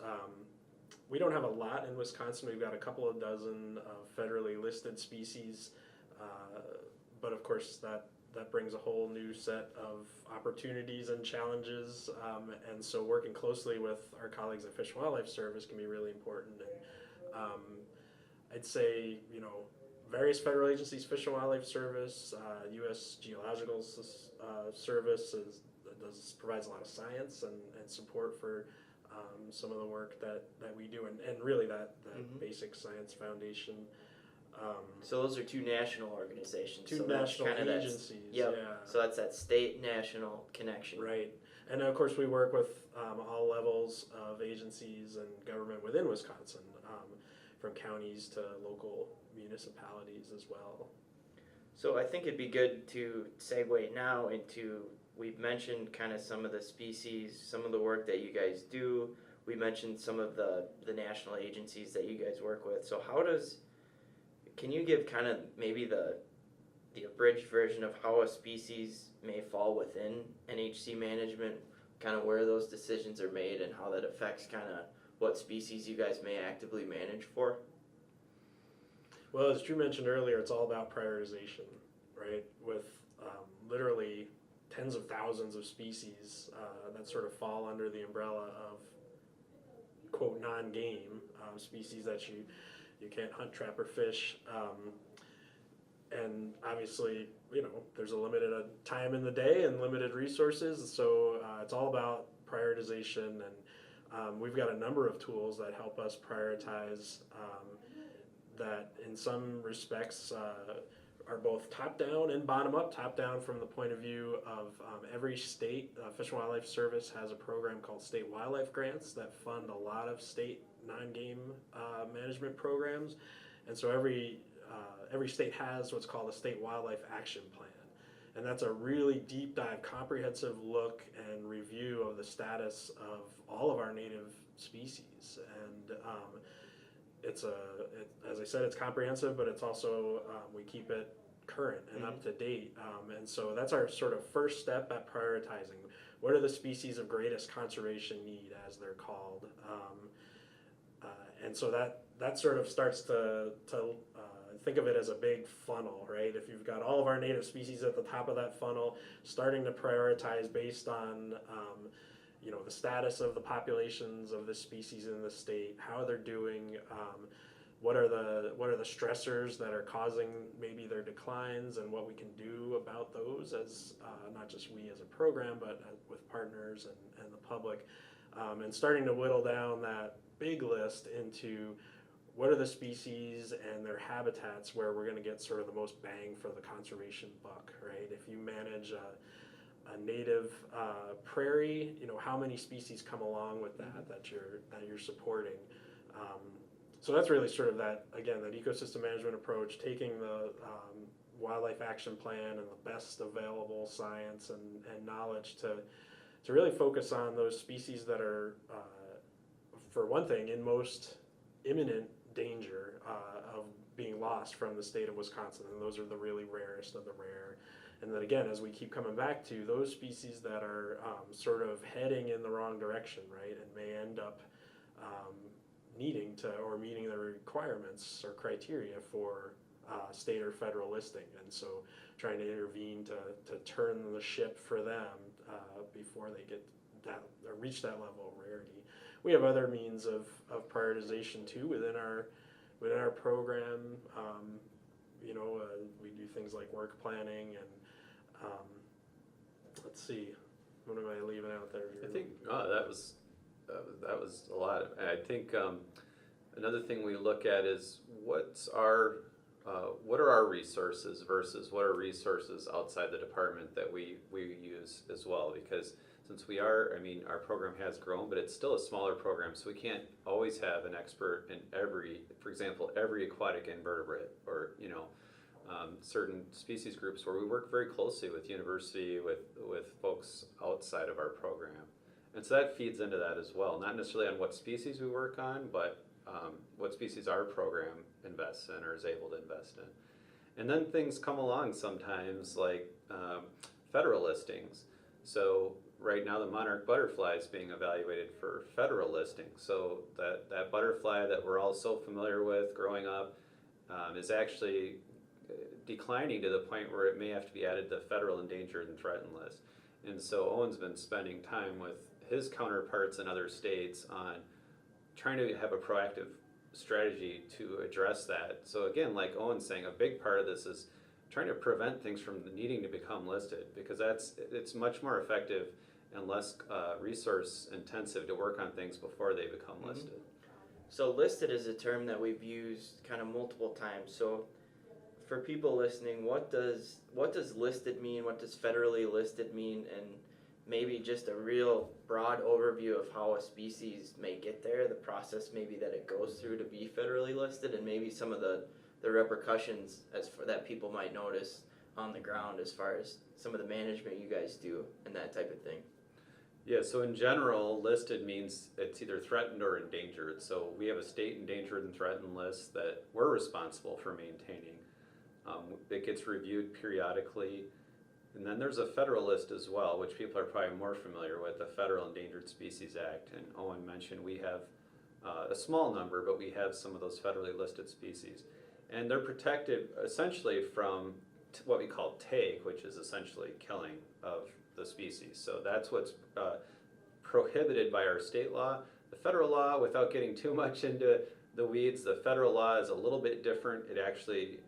we don't have a lot in Wisconsin. We've got a couple of dozen federally listed species, but of course that brings a whole new set of opportunities and challenges. And so working closely with our colleagues at Fish and Wildlife Service can be really important. And I'd say, various federal agencies, Fish and Wildlife Service, U.S. Geological Service provides a lot of science and support for some of the work that we do, and really that basic science foundation. So those are two national organizations. Two so national that's agencies. Yep. Yeah. So that's that state-national connection. Right. And of course we work with all levels of agencies and government within Wisconsin, from counties to local municipalities as well. So I think it'd be good to segue now into, we've mentioned kind of some of the species, some of the work that you guys do. We mentioned some of the national agencies that you guys work with. So can you give kind of maybe the abridged version of how a species may fall within NHC management, kind of where those decisions are made and how that affects kind of what species you guys may actively manage for? Well, as Drew mentioned earlier, it's all about prioritization, right? With literally tens of thousands of species that sort of fall under the umbrella of, quote, non-game species that you can't hunt, trap, or fish. And obviously, there's a limited time in the day and limited resources, so it's all about prioritization. And we've got a number of tools that help us prioritize that in some respects are both top-down and bottom-up. Top-down from the point of view of every state. Fish and Wildlife Service has a program called State Wildlife Grants that fund a lot of state non-game management programs. And so every state has what's called a State Wildlife Action Plan. And that's a really deep dive, comprehensive look and review of the status of all of our native species. And as I said, it's comprehensive, but it's also, we keep it current and up to date. And so that's our sort of first step at prioritizing. What are the species of greatest conservation need, as they're called? And so that sort of starts to think of it as a big funnel, right? If you've got all of our native species at the top of that funnel, starting to prioritize based on the status of the populations of the species in the state, how they're doing, what are the stressors that are causing maybe their declines, and what we can do about those as not just we as a program, but with partners and the public, and starting to whittle down that big list into what are the species and their habitats where we're going to get sort of the most bang for the conservation buck, right? If you manage a native prairie, how many species come along with that you're supporting? So that's really sort of that ecosystem management approach, taking the wildlife action plan and the best available science and knowledge to really focus on those species that are, for one thing, in most imminent danger of being lost from the state of Wisconsin, and those are the really rarest of the rare. And then again, as we keep coming back to those species that are sort of heading in the wrong direction, right, and may end up needing to or meeting the requirements or criteria for state or federal listing, and so trying to intervene to turn the ship for them before they get that or reach that level of rarity. We have other means of prioritization too within our program. We do things like work planning and let's see, what am I leaving out there? I think that was a lot. I think another thing we look at is what are our resources versus what are resources outside the department that we use as well, because since our program has grown, but it's still a smaller program, so we can't always have an expert in for example, every aquatic invertebrate, or certain species groups where we work very closely with university, with folks outside of our program. And so that feeds into that as well, not necessarily on what species we work on, but what species our program invests in or is able to invest in. And then things come along sometimes like federal listings. So right now the monarch butterfly is being evaluated for federal listing. So that butterfly that we're all so familiar with growing up is actually declining to the point where it may have to be added to the federal endangered and threatened list. And so Owen's been spending time with his counterparts in other states on trying to have a proactive strategy to address that. So again, like Owen's saying, a big part of this is trying to prevent things from needing to become listed, because it's much more effective and less resource intensive to work on things before they become listed. So listed is a term that we've used kind of multiple times. So for people listening, what does listed mean? What does federally listed mean? And maybe just a real broad overview of how a species may get there, the process maybe that it goes through to be federally listed, and maybe some of the repercussions as for that people might notice on the ground as far as some of the management you guys do and that type of thing. Yeah, so in general, listed means it's either threatened or endangered. So we have a state endangered and threatened list that we're responsible for maintaining. It gets reviewed periodically. And then there's a federal list as well, which people are probably more familiar with, the Federal Endangered Species Act. And Owen mentioned we have a small number, but we have some of those federally listed species. And they're protected essentially from what we call take, which is essentially killing of the species. So that's what's prohibited by our state law. The federal law, without getting too much into the weeds, the federal law is a little bit different. It actually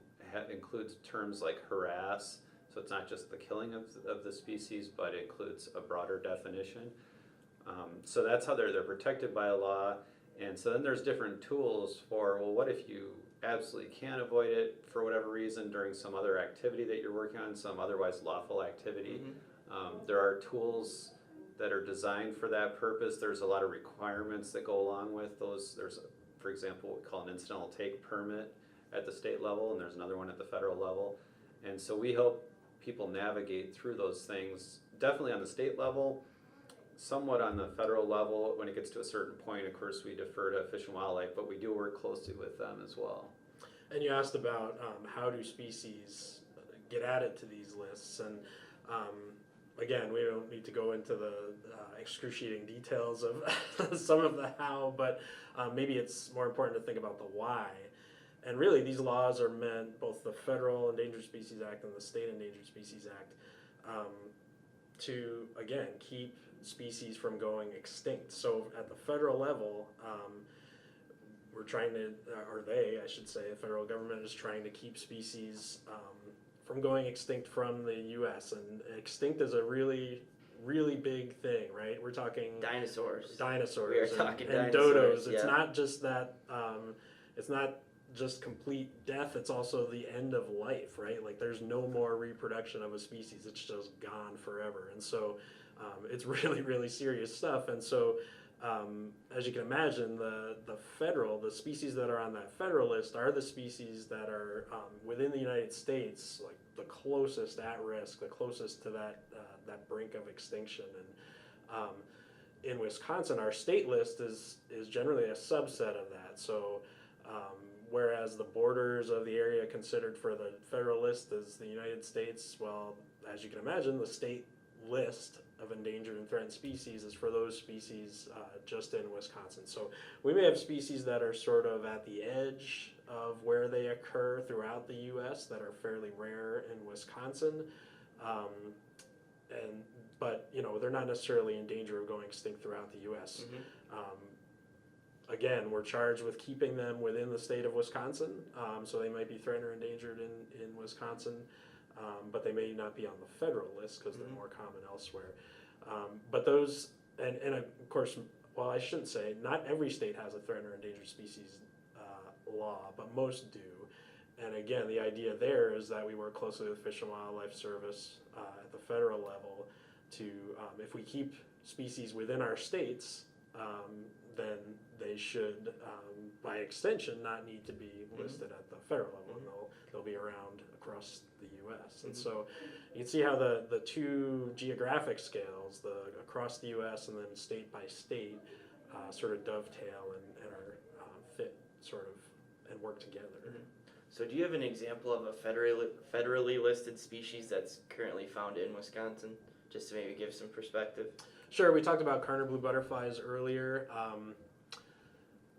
includes terms like harass. So it's not just the killing of the species, but it includes a broader definition. So that's how they're protected by a law. And so then there's different tools for, well, what if you absolutely can't avoid it for whatever reason during some other activity that you're working on, some otherwise lawful activity. There are tools that are designed for that purpose. There's a lot of requirements that go along with those. There's, for example, what we call an incidental take permit at the state level, and there's another one at the federal level. And so we help people navigate through those things, definitely on the state level, somewhat on the federal level. When it gets to a certain point, of course, we defer to Fish and Wildlife, but we do work closely with them as well. And you asked about how do species get added to these lists, and again, we don't need to go into the excruciating details of some of the how, but maybe it's more important to think about the why. And really, these laws are meant, both the Federal Endangered Species Act and the State Endangered Species Act, to, again, keep species from going extinct. So at the federal level, we're trying to, or they, I should say, the federal government is trying to keep species from going extinct from the U.S. And extinct is a really, really big thing, right? We're talking Dinosaurs. We are talking and dinosaurs, dodos. It's not just that. It's not just complete death. It's also the end of life, right? Like there's no more reproduction of a species. It's just gone forever. And so it's really, really serious stuff. And so as you can imagine, the species that are on that federal list are the species that are within the United States, like the closest at risk, the closest to that brink of extinction. And in Wisconsin, our state list is generally a subset of that. So whereas the borders of the area considered for the federal list is the United States, well, as you can imagine, the state list of endangered and threatened species is for those species just in Wisconsin. So we may have species that are sort of at the edge of where they occur throughout the U.S. that are fairly rare in Wisconsin, but you know they're not necessarily in danger of going extinct throughout the U.S. Again, we're charged with keeping them within the state of Wisconsin, so they might be threatened or endangered in Wisconsin, but they may not be on the federal list because they're more common elsewhere. But those, and of course, well, I shouldn't say, not every state has a threatened or endangered species law, but most do. And again, the idea there is that we work closely with Fish and Wildlife Service at the federal level to, if we keep species within our states, then they should, by extension, not need to be listed at the federal level. And they'll be around across the Northwest. And so you can see how the two geographic scales, the across the U.S. and then state by state, sort of dovetail and are fit sort of and work together. So do you have an example of a federally listed species that's currently found in Wisconsin, just to maybe give some perspective? Sure, we talked about Karner blue butterflies earlier.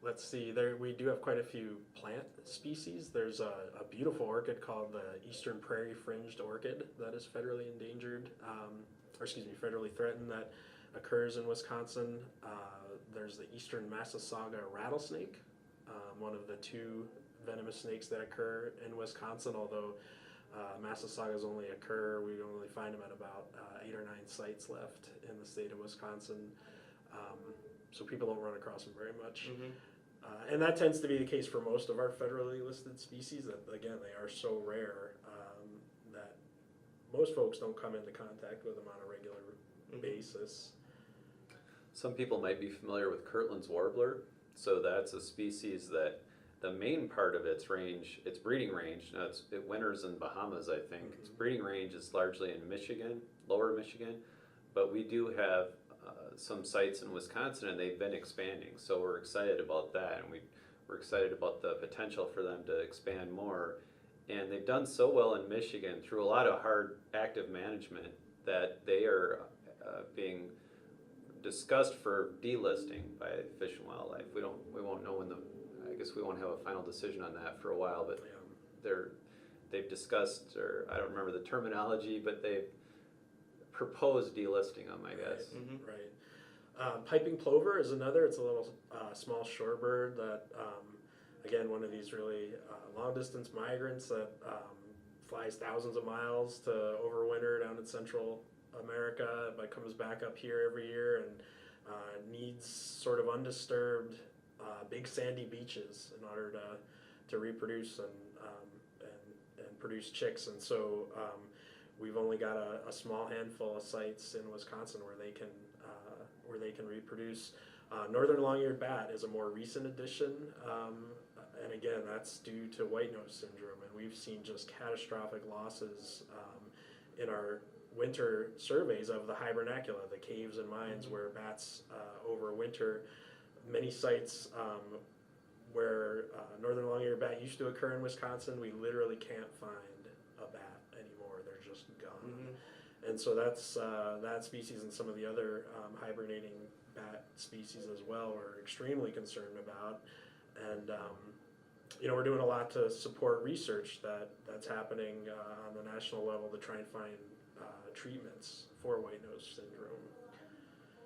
Let's see, we do have quite a few plant species. There's a beautiful orchid called the Eastern Prairie Fringed Orchid that is federally endangered, federally threatened, that occurs in Wisconsin. There's the Eastern Massasauga rattlesnake, one of the two venomous snakes that occur in Wisconsin, although Massasaugas we only find them at about 8 or 9 sites left in the state of Wisconsin. So people don't run across them very much. And that tends to be the case for most of our federally listed species, that again, they are so rare that most folks don't come into contact with them on a regular basis. Some people might be familiar with Kirtland's warbler. So that's a species that the main part of its range, its breeding range, now it winters in Bahamas, I think. Its breeding range is largely in Michigan, lower Michigan, but we do have some sites in Wisconsin, and they've been expanding. So we're excited about that, and we're excited about the potential for them to expand more. And they've done so well in Michigan through a lot of hard, active management that they are being discussed for delisting by Fish and Wildlife. We won't know I guess we won't have a final decision on that for a while, but they've discussed, or I don't remember the terminology, but they've proposed delisting them, I guess. Right. Piping plover is another. It's a little small shorebird that, again, one of these really long distance migrants that flies thousands of miles to overwinter down in Central America, but comes back up here every year and needs sort of undisturbed big sandy beaches in order to reproduce and produce chicks. And so we've only got a small handful of sites in Wisconsin where they can reproduce. Northern long-eared bat is a more recent addition, and again, that's due to white nose syndrome. And we've seen just catastrophic losses in our winter surveys of the hibernacula, the caves and mines where bats overwinter. Many sites where northern long-eared bat used to occur in Wisconsin, we literally can't find a bat anymore. They're just gone. And so that's that species and some of the other hibernating bat species as well we're extremely concerned about. And we're doing a lot to support research that's happening on the national level to try and find treatments for white nose syndrome.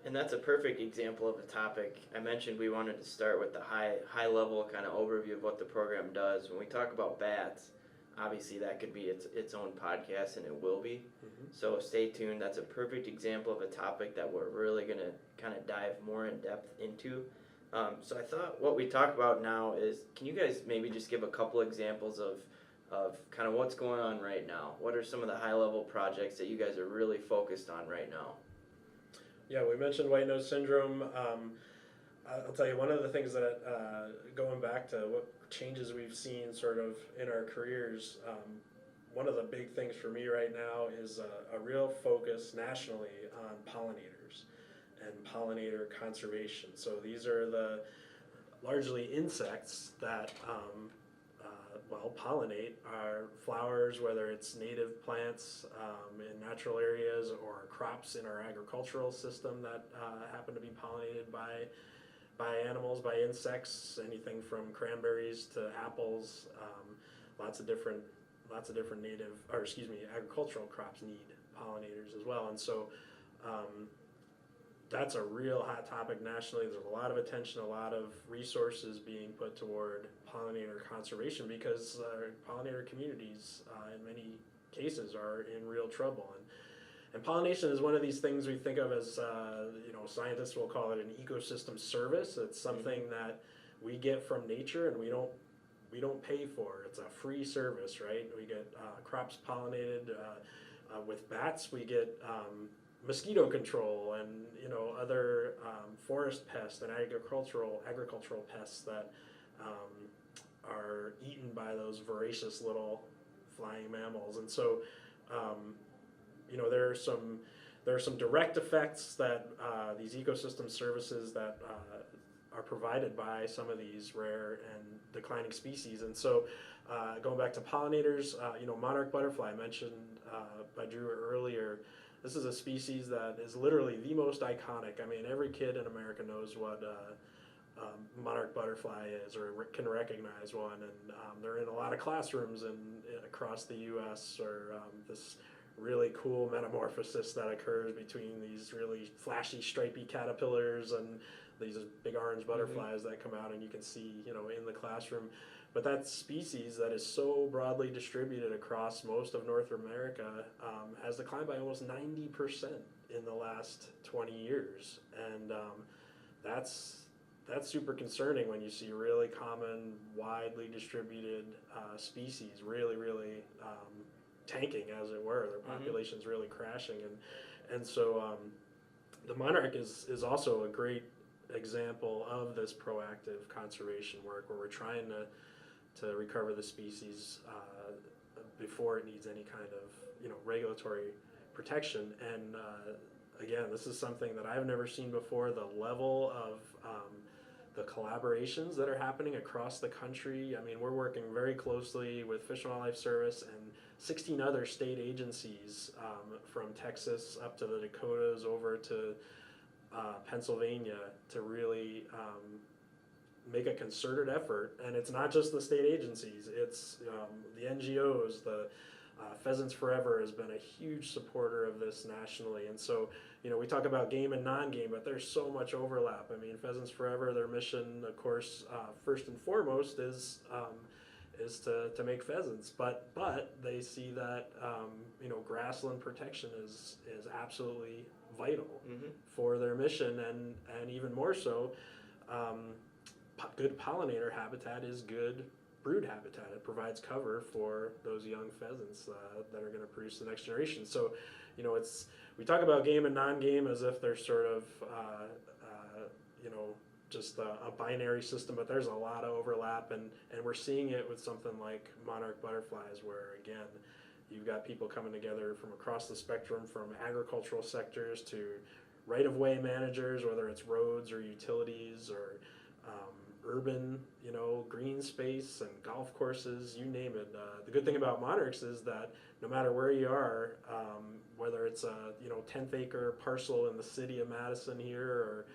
And that's a perfect example of a topic. I mentioned we wanted to start with the high level kind of overview of what the program does. When we talk about bats, obviously that could be its own podcast, and it will be. So stay tuned. That's a perfect example of a topic that we're really going to kind of dive more in depth into. So I thought what we talk about now is, can you guys maybe just give a couple examples of kind of what's going on right now? What are some of the high level projects that you guys are really focused on right now? Yeah, we mentioned white nose syndrome. I'll tell you, one of the things that, going back to what changes we've seen sort of in our careers, one of the big things for me right now is a real focus nationally on pollinators and pollinator conservation. So these are the largely insects that pollinate our flowers, whether it's native plants in natural areas or crops in our agricultural system that happen to be pollinated by animals, by insects, anything from cranberries to apples. Lots of different agricultural crops need pollinators as well. And so that's a real hot topic nationally. There's a lot of attention, a lot of resources being put toward pollinator conservation because pollinator communities in many cases are in real trouble. And pollination is one of these things we think of as, scientists will call it an ecosystem service. It's something that we get from nature and we don't pay for. It's a free service, right? We get crops pollinated. With bats, we get mosquito control and other forest pests and agricultural pests that are eaten by those voracious little flying mammals. And so, there are some direct effects that these ecosystem services that are provided by some of these rare and declining species. And so, going back to pollinators, monarch butterfly mentioned by Drew earlier. This is a species that is literally the most iconic. I mean, every kid in America knows what monarch butterfly is, or can recognize one, and they're in a lot of classrooms across the U.S. or this really cool metamorphosis that occurs between these really flashy stripy caterpillars and these big orange butterflies that come out, and you can see in the classroom. But that species that is so broadly distributed across most of North America has declined by almost 90% in the last 20 years, and that's super concerning when you see really common, widely distributed species really tanking, as it were. Their population's really crashing, and so the monarch is also a great example of this proactive conservation work, where we're trying to recover the species before it needs any kind of regulatory protection. And again, this is something that I've never seen before. The level of the collaborations that are happening across the country. I mean, we're working very closely with Fish and Wildlife Service and 16 other state agencies, from Texas up to the Dakotas over to Pennsylvania, to really make a concerted effort. And it's not just the state agencies, it's the NGOs. The Pheasants Forever has been a huge supporter of this nationally. And so, we talk about game and non-game, but there's so much overlap. I mean, Pheasants Forever, their mission, of course, first and foremost is to make pheasants, but they see that grassland protection is absolutely vital for their mission, and even more so, good pollinator habitat is good brood habitat. It provides cover for those young pheasants that are going to produce the next generation. So, we talk about game and non-game as if they're sort of just a binary system, but there's a lot of overlap, and we're seeing it with something like monarch butterflies, where again, you've got people coming together from across the spectrum, from agricultural sectors to right-of-way managers, whether it's roads or utilities or urban, green space and golf courses, you name it. The good thing about monarchs is that no matter where you are, whether it's a 10th acre parcel in the city of Madison here, or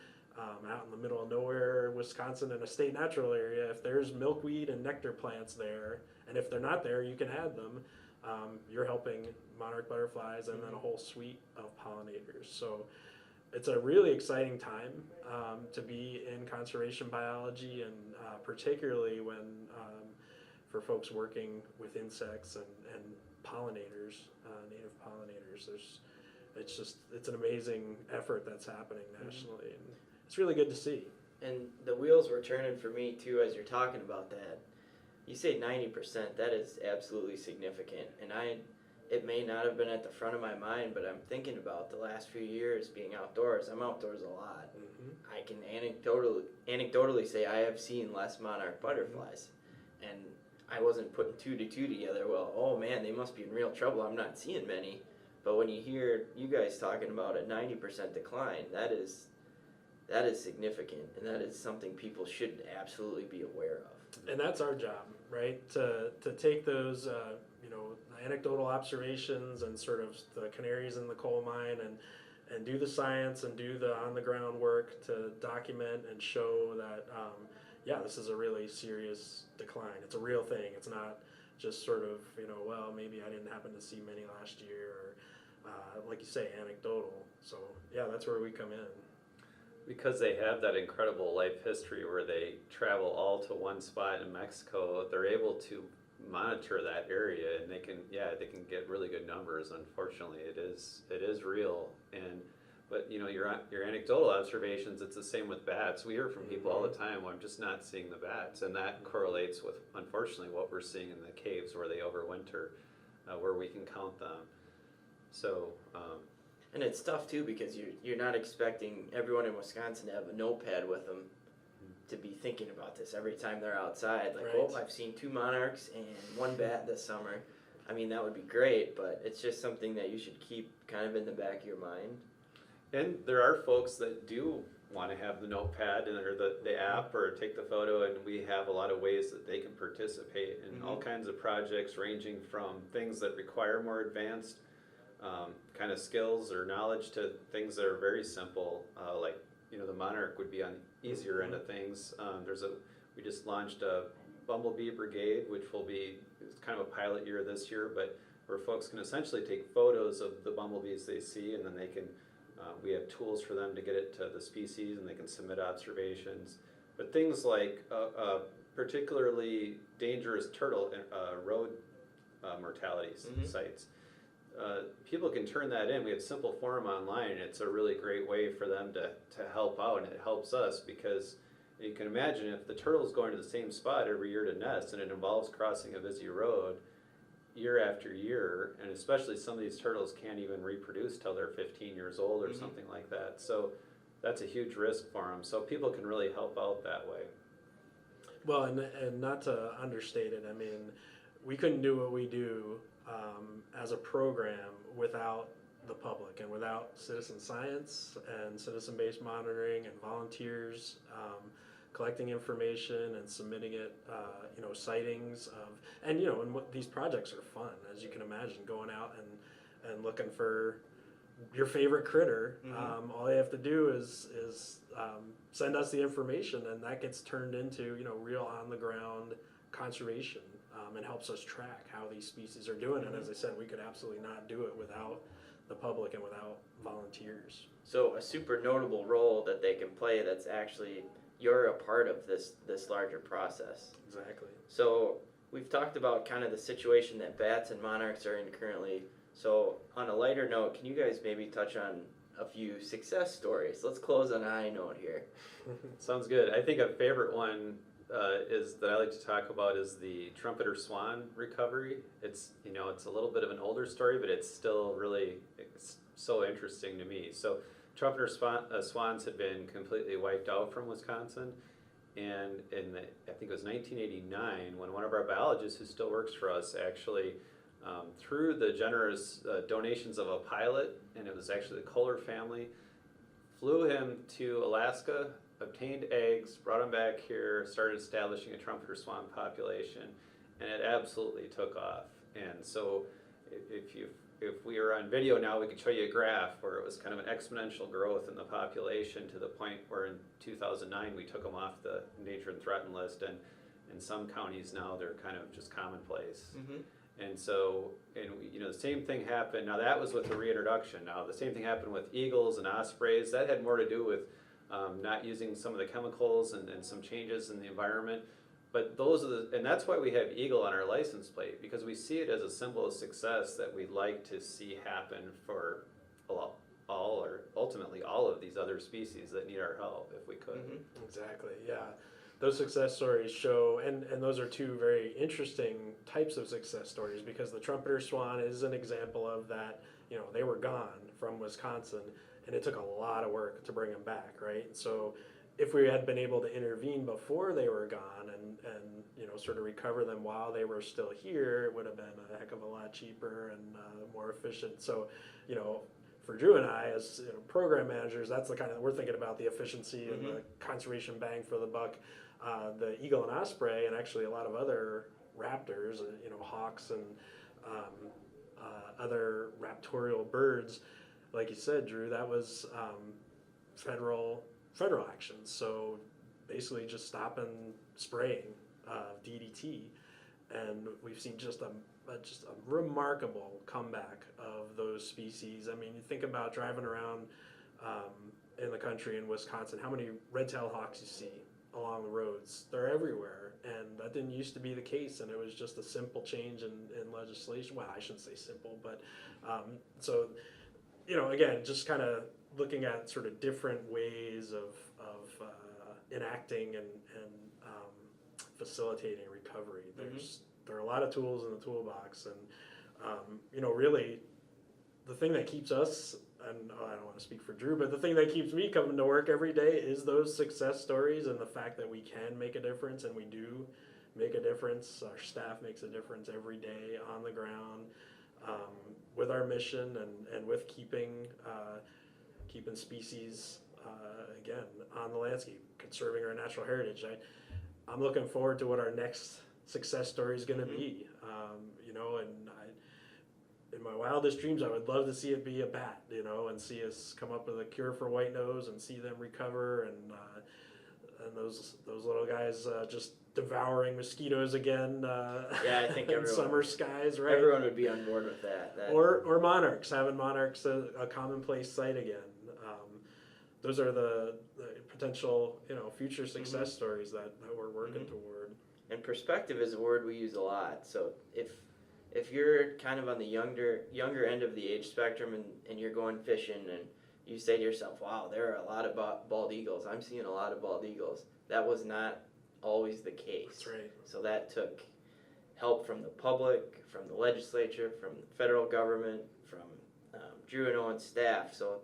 out in the middle of nowhere, Wisconsin, in a state natural area, if there's milkweed and nectar plants there, and if they're not there, you can add them. You're helping monarch butterflies and then a whole suite of pollinators. So it's a really exciting time to be in conservation biology, and particularly when for folks working with insects and pollinators, native pollinators. It's an amazing effort that's happening nationally, and it's really good to see. And the wheels were turning for me too as you're talking about that. You say 90%, that is absolutely significant. And it may not have been at the front of my mind, but I'm thinking about the last few years being outdoors. I'm outdoors a lot. I can anecdotally say I have seen less monarch butterflies. And I wasn't putting two to two together. Well, oh man, they must be in real trouble. I'm not seeing many. But when you hear you guys talking about a 90% decline, that is significant, and that is something people should absolutely be aware of. And that's our job, right? To take those anecdotal observations and sort of the canaries in the coal mine, and do the science and do the on the ground work to document and show that this is a really serious decline. It's a real thing. It's not just sort of well, maybe I didn't happen to see many last year, or like you say, anecdotal. So that's where we come in. Because they have that incredible life history where they travel all to one spot in Mexico, they're able to monitor that area, and they can get really good numbers. Unfortunately, it is real. But your anecdotal observations, it's the same with bats. We hear from people all the time, well, I'm just not seeing the bats, and that correlates with, unfortunately, what we're seeing in the caves where they overwinter, where we can count them. So. And it's tough too, because you're not expecting everyone in Wisconsin to have a notepad with them to be thinking about this every time they're outside. Like, right. I've seen 2 monarchs and 1 bat this summer. I mean, that would be great, but it's just something that you should keep kind of in the back of your mind. And there are folks that do want to have the notepad or the app or take the photo, and we have a lot of ways that they can participate in all kinds of projects, ranging from things that require more advanced kind of skills or knowledge to things that are very simple, like the Monarch would be on the easier end of things. We just launched a Bumblebee Brigade, which it's kind of a pilot year this year, but where folks can essentially take photos of the bumblebees they see, and then they can we have tools for them to get it to the species, and they can submit observations. But things like particularly dangerous turtle road mortality sites, people can turn that in. We have simple form online, and it's a really great way for them to help out, and it helps us because you can imagine if the turtle's going to the same spot every year to nest, and it involves crossing a busy road year after year, and especially some of these turtles can't even reproduce till they're 15 years old or something like that. So that's a huge risk for them. So people can really help out that way. Well, and not to understate it, I mean, we couldn't do what we do as a program without the public and without citizen science and citizen-based monitoring and volunteers collecting information and submitting it, sightings of, and these projects are fun, as you can imagine, going out and looking for your favorite critter. All you have to do is send us the information, and that gets turned into real on the ground conservation, and helps us track how these species are doing. And as I said, we could absolutely not do it without the public and without volunteers. So a super notable role that they can play that's actually you're a part of this larger process. Exactly. So we've talked about kind of the situation that bats and monarchs are in currently. So on a lighter note, can you guys maybe touch on a few success stories? Let's close on a high note here. Sounds good. I think a favorite one is that I like to talk about is the trumpeter swan recovery. It's it's a little bit of an older story, but it's still really so interesting to me. So trumpeter swans had been completely wiped out from Wisconsin, and I think it was 1989 when one of our biologists who still works for us actually, through the generous donations of a pilot, and it was actually the Kohler family, flew him to Alaska, obtained eggs, brought them back here, started establishing a trumpeter swan population, and it absolutely took off. And so if we were on video now, we could show you a graph where it was kind of an exponential growth in the population to the point where in 2009 we took them off the endangered and threatened list, and in some counties now they're kind of just commonplace. And so, the same thing happened. Now that was with the reintroduction. Now the same thing happened with eagles and ospreys. That had more to do with not using some of the chemicals and some changes in the environment. But and that's why we have eagle on our license plate, because we see it as a symbol of success that we'd like to see happen for all or ultimately all of these other species that need our help if we could. Exactly, yeah. Those success stories show, and those are two very interesting types of success stories, because the trumpeter swan is an example of that. They were gone from Wisconsin, and it took a lot of work to bring them back, right? So if we had been able to intervene before they were gone and sort of recover them while they were still here, it would have been a heck of a lot cheaper and more efficient. So, for Drew and I, as program managers, that's the kind of, we're thinking about the efficiency and the conservation bang for the buck. The eagle and osprey, and actually a lot of other raptors, hawks and other raptorial birds, like you said, Drew, that was federal actions. So basically just stopping spraying DDT, and we've seen just a remarkable comeback of those species. I mean, you think about driving around in the country in Wisconsin, how many red-tailed hawks you see along the roads. They're everywhere, and that didn't used to be the case, and it was just a simple change in legislation. Well, I shouldn't say simple, but so again, just kind of looking at sort of different ways of enacting and facilitating recovery. There are a lot of tools in the toolbox, and really the thing that keeps us, and I don't want to speak for Drew, but the thing that keeps me coming to work every day is those success stories and the fact that we can make a difference, and we do make a difference. Our staff makes a difference every day on the ground with our mission and with keeping species again on the landscape, conserving our natural heritage. I'm looking forward to what our next success story is going to be. And in my wildest dreams, I would love to see it be a bat, and see us come up with a cure for white nose and see them recover, and those little guys just devouring mosquitoes again. Yeah, I think in summer skies, right? Everyone would be on board with that. Or monarchs, having monarchs a commonplace sight again. Those are the potential, future success stories that we're working toward. And perspective is a word we use a lot. So if you're kind of on the younger end of the age spectrum and you're going fishing and you say to yourself, wow, there are a lot of bald eagles. I'm seeing a lot of bald eagles. That was not always the case. That's right. So that took help from the public, from the legislature, from the federal government, from Drew and Owen's staff. So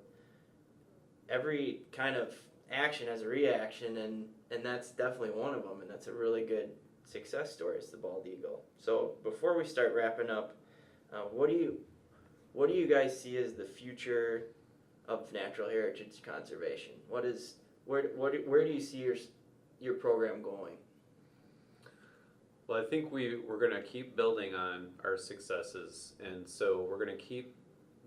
every kind of action has a reaction, and that's definitely one of them, and that's a really good success story. It's the bald eagle. So before we start wrapping up, what do you guys see as the future of natural heritage conservation? Where do you see your program going? Well, I think we're going to keep building on our successes, and so we're going to keep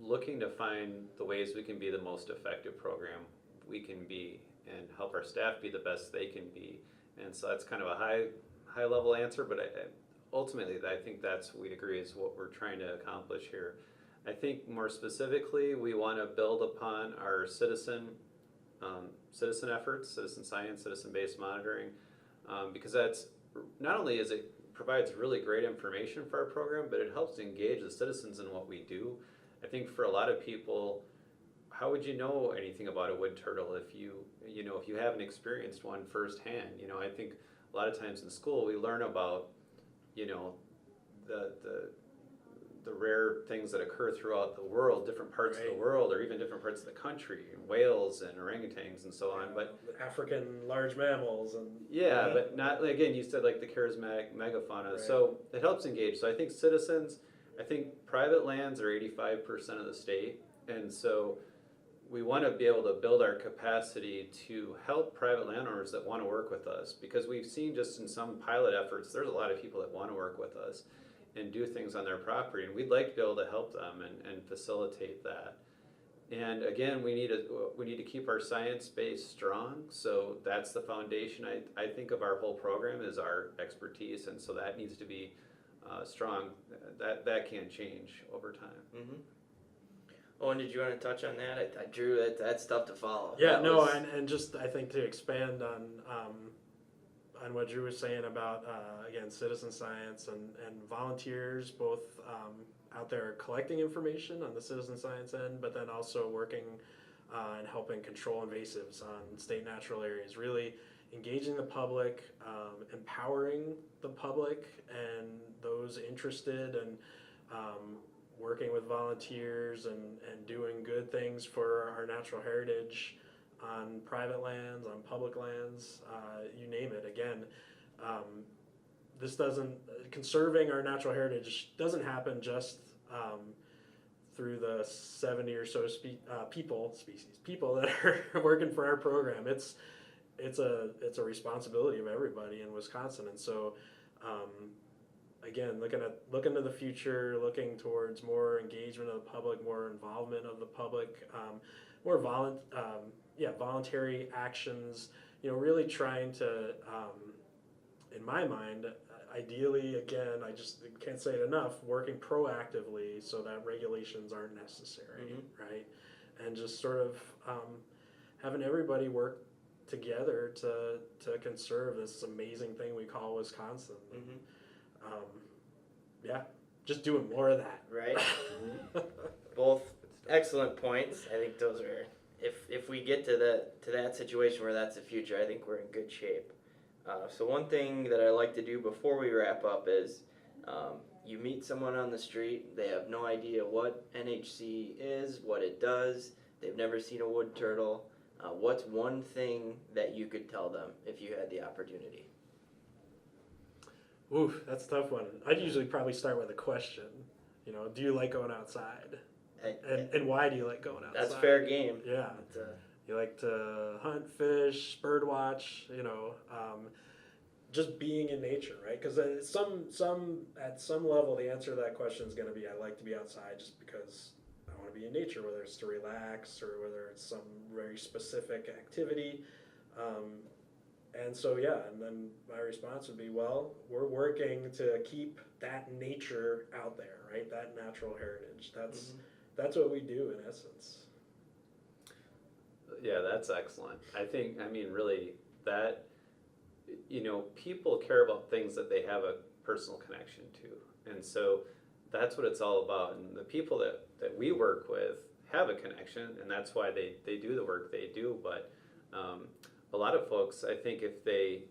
looking to find the ways we can be the most effective program we can be and help our staff be the best they can be. And so that's kind of a high level answer, but ultimately I think that's what we agree is what we're trying to accomplish here. I think more specifically we want to build upon our citizen efforts, citizen science, citizen-based monitoring, because that's not only is it provides really great information for our program, but it helps engage the citizens in what we do. I think for a lot of people, how would you know anything about a wood turtle if you haven't experienced one firsthand? I think a lot of times in school we learn about, the rare things that occur throughout the world, different parts of the world, or even different parts of the country, whales and orangutans and so on. But African large mammals and but not, again, you said like the charismatic megafauna. Right. So it helps engage. So I think citizens, I think private lands are 85% of the state, and so we want to be able to build our capacity to help private landowners that want to work with us, because we've seen just in some pilot efforts, there's a lot of people that want to work with us and do things on their property, and we'd like to be able to help them and facilitate that. And again, we need to keep our science base strong, so that's the foundation. I think of our whole program as our expertise, and so that needs to be strong. That can change over time. Mm-hmm. Owen, did you want to touch on that? I Drew, that's tough to follow. Yeah, and just I think to expand on what Drew was saying about again, citizen science and volunteers, both out there collecting information on the citizen science end, but then also working and helping control invasives on state natural areas. Really engaging the public, empowering the public and those interested, and working with volunteers and doing good things for our natural heritage on private lands, on public lands, you name it. Again, conserving our natural heritage doesn't happen just through the 70 or so people that are working for our program. It's a responsibility of everybody in Wisconsin, and so again, looking to the future, looking towards more engagement of the public, more involvement of the public, more voluntary actions. Really trying to, in my mind, ideally, again, I just can't say it enough, working proactively so that regulations aren't necessary, right? And just sort of having everybody work together to conserve this amazing thing we call Wisconsin. Just doing more of that. Right. Both excellent points. I think those are, if we get to that situation where that's the future, I think we're in good shape. So one thing that I like to do before we wrap up is you meet someone on the street, they have no idea what NHC is, what it does, they've never seen a wood turtle. What's one thing that you could tell them if you had the opportunity? Oof, that's a tough one. I'd usually probably start with a question. You know, do you like going outside? And why do you like going outside? That's fair game. Yeah. You like to hunt, fish, bird watch, you know, just being in nature, right? Because at some level, the answer to that question is going to be, I like to be outside just because I want to be in nature, whether it's to relax or whether it's some very specific activity. And so, yeah, and then my response would be, well, we're working to keep that nature out there, right? That natural heritage. That's what we do in essence. Yeah, that's excellent. I mean, really, that, you know, people care about things that they have a personal connection to. And so that's what it's all about. And the people that we work with have a connection, and that's why they do the work they do. But a lot of folks, I think if they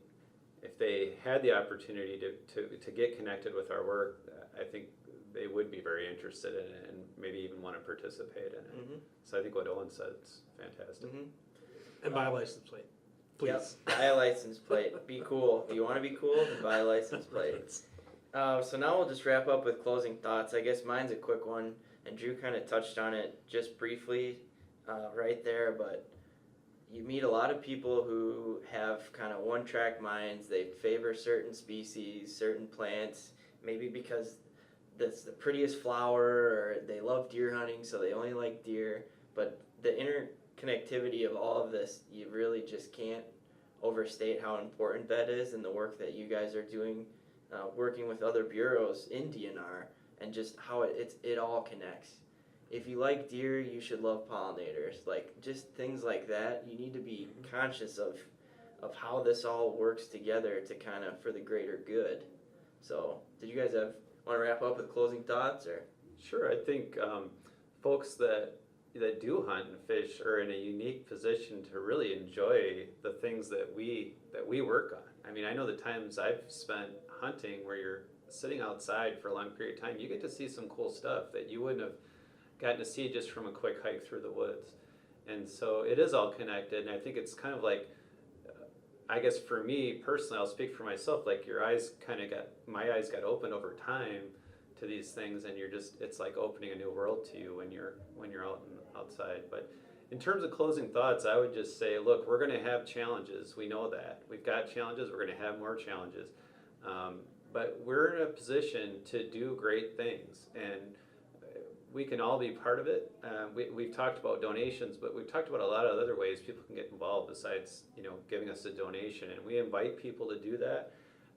had the opportunity to get connected with our work, I think they would be very interested in it and maybe even want to participate in it. Mm-hmm. So I think what Owen said is fantastic. Mm-hmm. And buy a license plate, please. Yep, buy a license plate. Be cool. If you want to be cool, then buy a license plate. So now we'll just wrap up with closing thoughts. I guess mine's a quick one, and Drew kind of touched on it just briefly right there, but you meet a lot of people who have kind of one-track minds. They favor certain species, certain plants, maybe because that's the prettiest flower, or they love deer hunting, so they only like deer. But the interconnectivity of all of this, you really just can't overstate how important that is, and the work that you guys are doing, working with other bureaus in DNR, and just how it all connects. If you like deer, you should love pollinators. Like, just things like that, you need to be conscious of how this all works together to kind of for the greater good. So, did you guys want to wrap up with closing thoughts, or? Sure. I think folks that do hunt and fish are in a unique position to really enjoy the things that we work on. I mean, I know the times I've spent hunting where you're sitting outside for a long period of time, you get to see some cool stuff that you wouldn't have gotten to see just from a quick hike through the woods. And so it is all connected, and I think it's kind of like, I guess for me personally, I'll speak for myself, like my eyes got opened over time to these things, and it's like opening a new world to you when you're outside. But in terms of closing thoughts, I would just say, look, we're going to have challenges. We know that. We've got challenges. We're going to have more challenges. But we're in a position to do great things, and we can all be part of it. We've talked about donations, but we've talked about a lot of other ways people can get involved besides, giving us a donation. And we invite people to do that.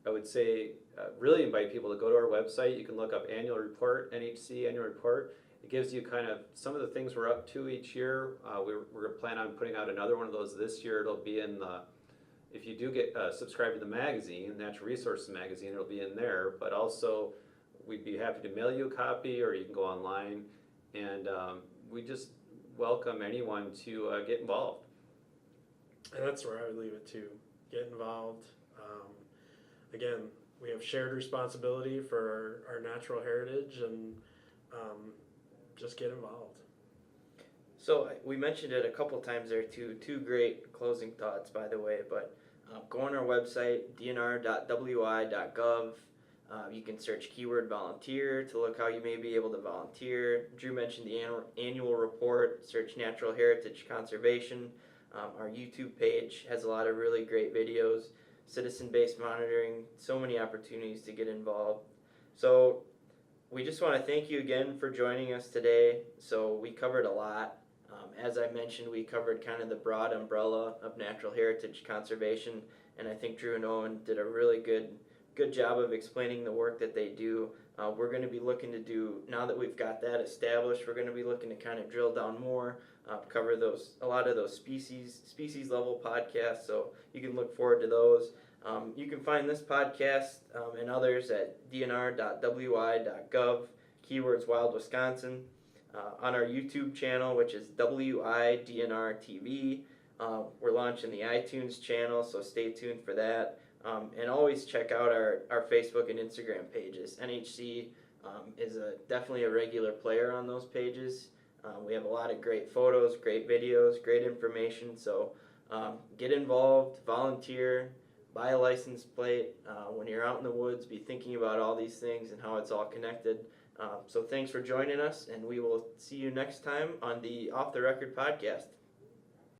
I would say, really invite people to go to our website. You can look up annual report, NHC annual report. It gives you kind of some of the things we're up to each year. We're going to plan on putting out another one of those this year. It'll be in if you do get subscribed to the magazine, Natural Resources magazine, it'll be in there. But also, we'd be happy to mail you a copy, or you can go online. And we just welcome anyone to get involved. And that's where I would leave it too. Get involved. Again, we have shared responsibility for our natural heritage, and just get involved. So we mentioned it a couple times there too. Two great closing thoughts, by the way. But go on our website, dnr.wi.gov. You can search keyword volunteer to look how you may be able to volunteer. Drew mentioned the annual report. Search natural heritage conservation. Our YouTube page has a lot of really great videos. Citizen-based monitoring. So many opportunities to get involved. So we just want to thank you again for joining us today. So we covered a lot. As I mentioned, we covered kind of the broad umbrella of natural heritage conservation, and I think Drew and Owen did a really good job of explaining the work that they do. We're going to be looking to do, now that we've got that established, we're going to be looking to kind of drill down more, cover a lot of those species level podcasts, so you can look forward to those. You can find this podcast and others at dnr.wi.gov, keywords Wild Wisconsin, on our YouTube channel, which is WIDNR TV. We're launching the iTunes channel, so stay tuned for that. And always check out our Facebook and Instagram pages. NHC is definitely a regular player on those pages. We have a lot of great photos, great videos, great information. So get involved, volunteer, buy a license plate. When you're out in the woods, be thinking about all these things and how it's all connected. So thanks for joining us, and we will see you next time on the Off the Record podcast.